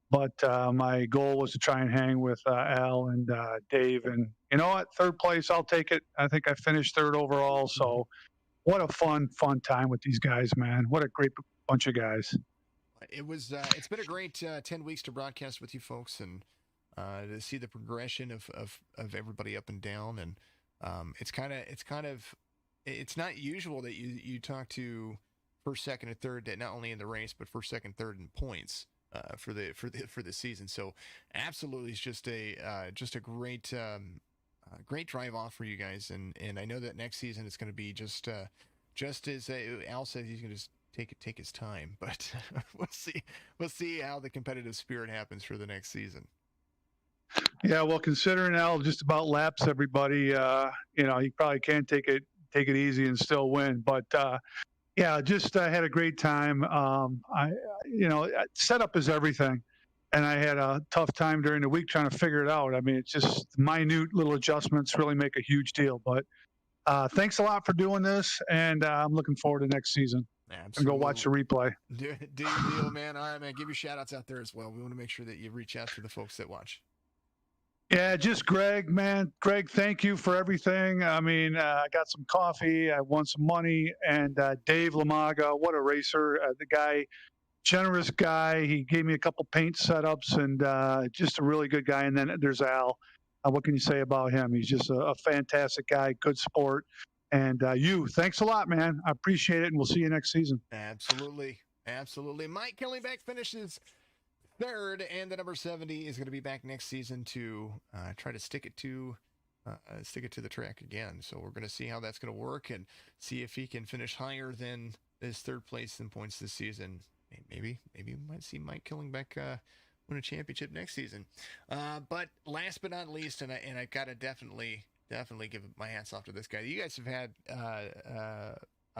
Speaker 3: But my goal was to try and hang with Al and Dave. And you know what? Third place, I'll take it. I think I finished third overall. So what a fun time with these guys, man. What a great bunch of guys.
Speaker 1: It's been a great 10 weeks to broadcast with you folks, and to see the progression of everybody up and down. And it's not usual that you talk to first, second, and third, that not only in the race, but first, second, third in points for the season. So absolutely, it's just a great great drive off for you guys. And I know that next season it's going to be just as Al says, he's going to just take his time, but we'll see how the competitive spirit happens for the next season.
Speaker 3: Yeah, well, considering Al just about laps everybody, he probably can't take it easy and still win. But yeah, just had a great time. Setup is everything, and I had a tough time during the week trying to figure it out. I mean, it's just minute little adjustments really make a huge deal. But thanks a lot for doing this, and I'm looking forward to next season.
Speaker 1: Absolutely.
Speaker 3: And go watch the replay.
Speaker 1: Do your deal, man. All right, man. Give your shout outs out there as well. We want to make sure that you reach out to the folks that watch.
Speaker 3: Yeah, just Greg, man. Greg, thank you for everything. I mean, I got some coffee, I won some money, and Dave Lamaga, what a racer. The guy, generous guy. He gave me a couple paint setups, and just a really good guy. And then there's Al. What can you say about him? He's just a fantastic guy, good sport. And thanks a lot, man. I appreciate it, and we'll see you next season.
Speaker 1: Absolutely. Mike Killingbeck finishes third, and the number 70 is going to be back next season to try to stick it to the track again. So we're going to see how that's going to work, and see if he can finish higher than his third place in points this season. Maybe we might see Mike Killingbeck win a championship next season. But last but not least, and I got to definitely give my hats off to this guy. You guys have had a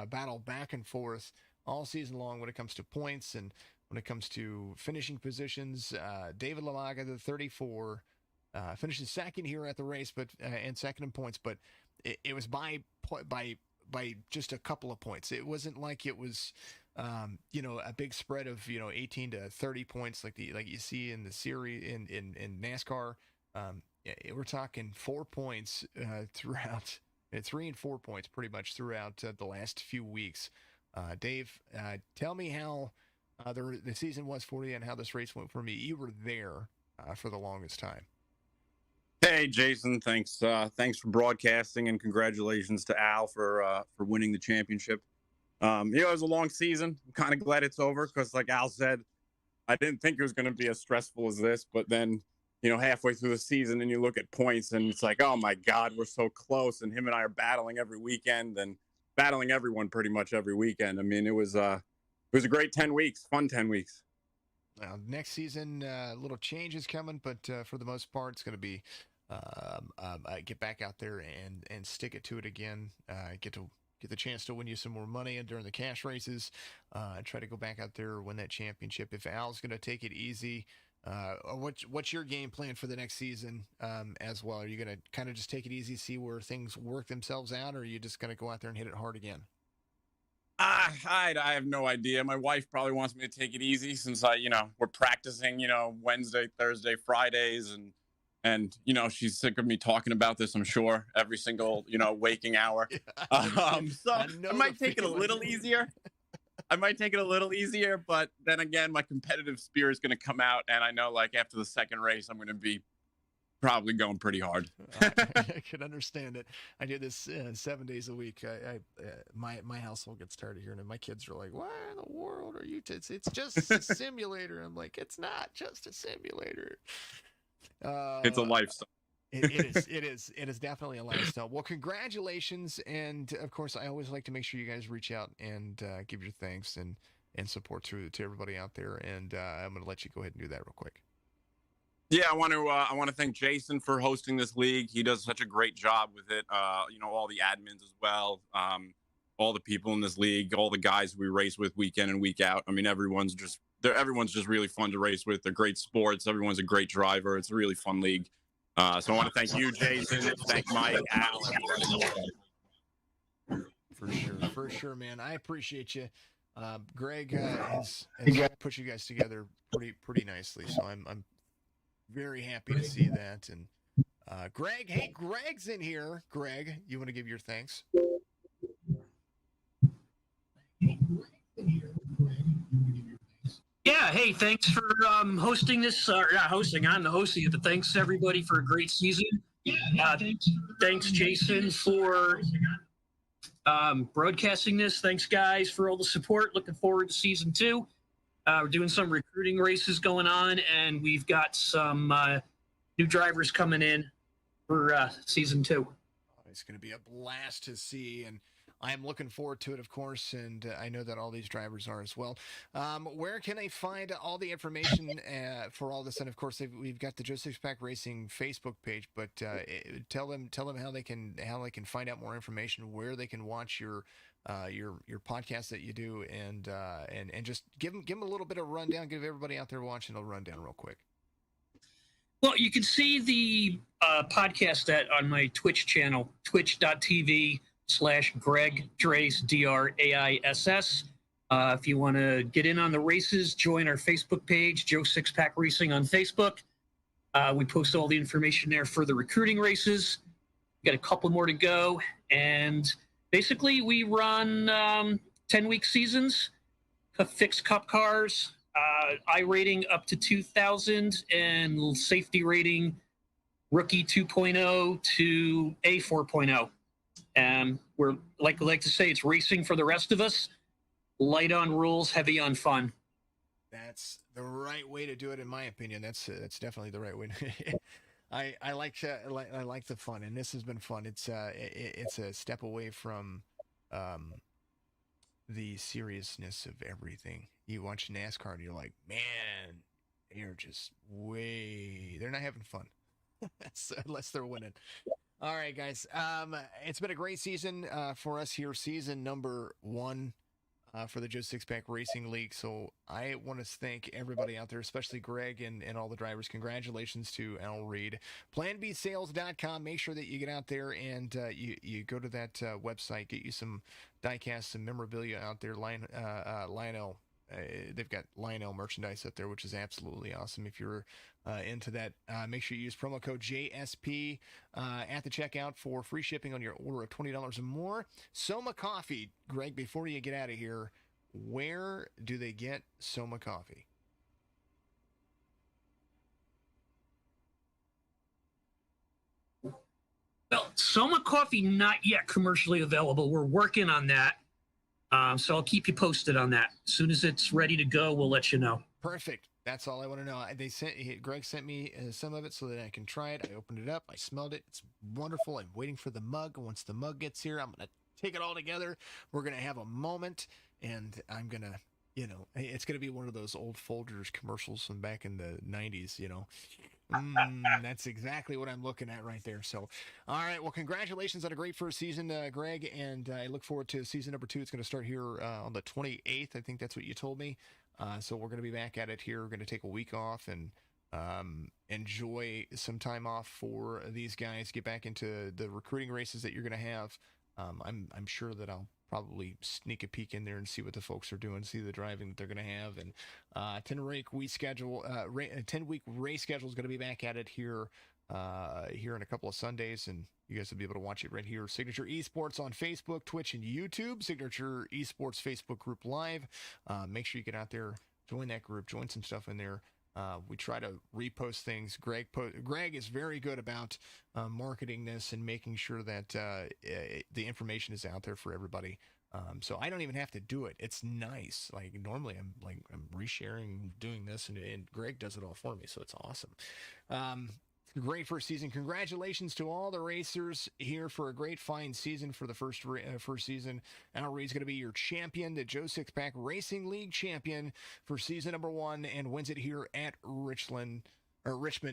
Speaker 1: battle back and forth all season long when it comes to points and when it comes to finishing positions. David Lamaga, the 34, finishes second here at the race, but and second in points, but it was by just a couple of points. It wasn't like it was a big spread of 18 to 30 points like you see in the series in NASCAR. We're talking 4 points throughout, 3 and 4 points pretty much throughout the last few weeks. Dave, tell me how the season was for you and how this race went for me. You were there for the longest time.
Speaker 4: Hey, Jason, thanks for broadcasting, and congratulations to Al for winning the championship. It was a long season. I'm kind of glad it's over because, like Al said, I didn't think it was going to be as stressful as this. But then, halfway through the season, and you look at points, and it's like, oh my God, we're so close. And him and I are battling every weekend, and battling everyone pretty much every weekend. I mean, it was a great 10 weeks, fun 10 weeks.
Speaker 1: Next season, little changes coming, but for the most part, it's going to be get back out there and stick it to it again. Get the chance to win you some more money during the cash races. Try to go back out there, win that championship. If Al's going to take it easy, what's your game plan for the next season as well? Are you going to kind of just take it easy, see where things work themselves out, or are you just going to go out there and hit it hard again?
Speaker 4: I have no idea. My wife probably wants me to take it easy since we're practicing, Wednesday, Thursday, Fridays, and she's sick of me talking about this, I'm sure, every single, waking hour. So I might take it a little easier. But then again, my competitive spirit is going to come out, and I know, like, after the second race, I'm going to be probably going pretty hard.
Speaker 1: I can understand it. I do this 7 days a week. My household gets tired of hearing it. My kids are like, "Why in the world are you? It's just a simulator." I'm like, "It's not just a simulator.
Speaker 4: It's a lifestyle.
Speaker 1: It is definitely a lifestyle." Well, congratulations, and of course, I always like to make sure you guys reach out and give your thanks and support to everybody out there. And I'm going to let you go ahead and do that real quick.
Speaker 4: Yeah, I want to thank Jason for hosting this league. He does such a great job with it. All the admins as well, all the people in this league, all the guys we race with week in and week out. I mean, everyone's just really fun to race with. They're great sports. Everyone's a great driver. It's a really fun league. So I want to thank you, Jason. Thank Mike, Al.
Speaker 1: For sure, man. I appreciate you. Greg has put you guys together pretty nicely. So I'm very happy to see that. And Greg, hey, Greg's in here. Greg, you want to give your thanks?
Speaker 5: Yeah, hey, thanks for hosting this. Not hosting, I'm the hosting of it. Thanks, everybody, for a great season. Thanks, Jason, for broadcasting this. Thanks, guys, for all the support. Looking forward to season 2. We're doing some recruiting races going on, and we've got some new drivers coming in for season 2.
Speaker 1: It's going to be a blast to see, and I'm looking forward to it, of course, and I know that all these drivers are as well. Where can I find all the information for all this? And of course, we've got the Joe Sixpack Racing Facebook page, but tell them how they can find out more information, where they can watch your podcast that you do, and just give them a little bit of a rundown. Give everybody out there watching a rundown real quick.
Speaker 5: Well, you can see the podcast on my Twitch channel, twitch.tv/Greg Drace, DRAISS. If you want to get in on the races, join our Facebook page, Joe Sixpack Racing on Facebook. We post all the information there for the recruiting races. We've got a couple more to go, and basically, we run 10-week seasons, fixed cup cars, I rating up to 2,000, and safety rating rookie 2.0 to A 4.0. And we're like to say, it's racing for the rest of us. Light on rules, heavy on fun.
Speaker 1: That's the right way to do it, in my opinion. That's definitely the right way. I like the fun, and this has been fun. It's a step away from the seriousness of everything. You watch NASCAR and you're like, man, they're not having fun unless they're winning. All right, guys. It's been a great season for us here, season number 1 for the Joe Sixpack Racing League. So I want to thank everybody out there, especially Greg and all the drivers. Congratulations to Al Reed. PlanBSales.com. Make sure that you get out there and you go to that website, get you some diecast, some memorabilia out there. Lionel. They've got Lionel merchandise up there, which is absolutely awesome. If you're into that, make sure you use promo code JSP at the checkout for free shipping on your order of $20 or more. SOMA Coffee, Greg, before you get out of here, where do they get SOMA Coffee?
Speaker 5: Well, SOMA Coffee, not yet commercially available. We're working on that. So I'll keep you posted on that. As soon as it's ready to go, we'll let you know.
Speaker 1: Perfect. That's all I want to know. Greg sent me some of it so that I can try it. I opened it up. I smelled it. It's wonderful. I'm waiting for the mug. Once the mug gets here, I'm going to take it all together. We're going to have a moment, and I'm going to, it's going to be one of those old Folgers commercials from back in the 90s, that's exactly what I'm looking at right there. So, all right. Well, congratulations on a great first season, Greg. And I look forward to season number 2. It's going to start here on the 28th. I think that's what you told me. So we're going to be back at it here. We're going to take a week off and enjoy some time off for these guys, get back into the recruiting races that you're going to have. I'm sure that I'll probably sneak a peek in there and see what the folks are doing, see the driving that they're going to have. And 10-week race schedule is going to be back at it here in a couple of Sundays, and you guys will be able to watch it right here. Signature Esports on Facebook, Twitch, and YouTube. Signature Esports Facebook group live. Make sure you get out there, join that group, join some stuff in there. We try to repost things. Greg is very good about marketing this and making sure that the information is out there for everybody. So I don't even have to do it. It's nice. Like normally I'm resharing, doing this, and Greg does it all for me. So it's awesome. Great first season. Congratulations to all the racers here for a great fine season for the first season. Al Reed's going to be your champion, the Joe Six-Pack Racing League champion for season number 1, and wins it here at Richmond. And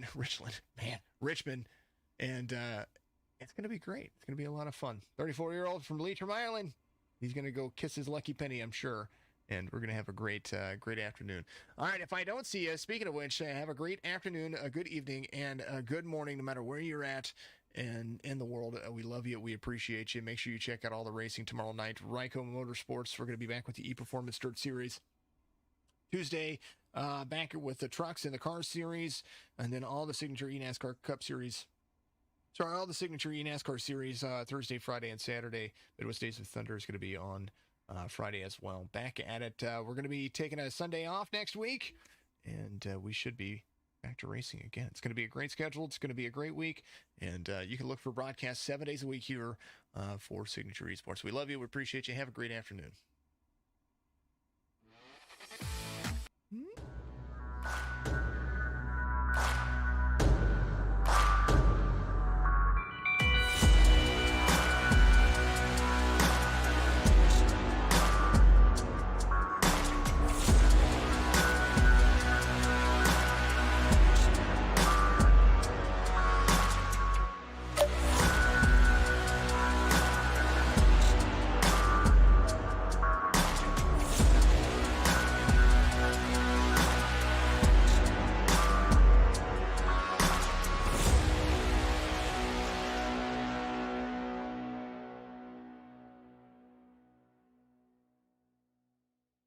Speaker 1: it's going to be great. It's going to be a lot of fun. 34-year-old from Leitrim, Ireland. He's going to go kiss his lucky penny, I'm sure. And we're going to have a great afternoon. All right, if I don't see you, speaking of which, have a great afternoon, a good evening, and a good morning, no matter where you're at in the world. We love you. We appreciate you. Make sure you check out all the racing tomorrow night. Ryko Motorsports, we're going to be back with the ePerformance Dirt Series. Tuesday, back with the trucks and the car series, and then all the signature eNASCAR Cup series. Sorry, all the signature eNASCAR series Thursday, Friday, and Saturday. Midwest Days of Thunder is going to be on Friday as well. Back at it. We're going to be taking a Sunday off next week, and we should be back to racing again. It's going to be a great schedule. It's going to be a great week, and you can look for broadcasts 7 days a week here for Signature Esports. We love you. We appreciate you. Have a great afternoon.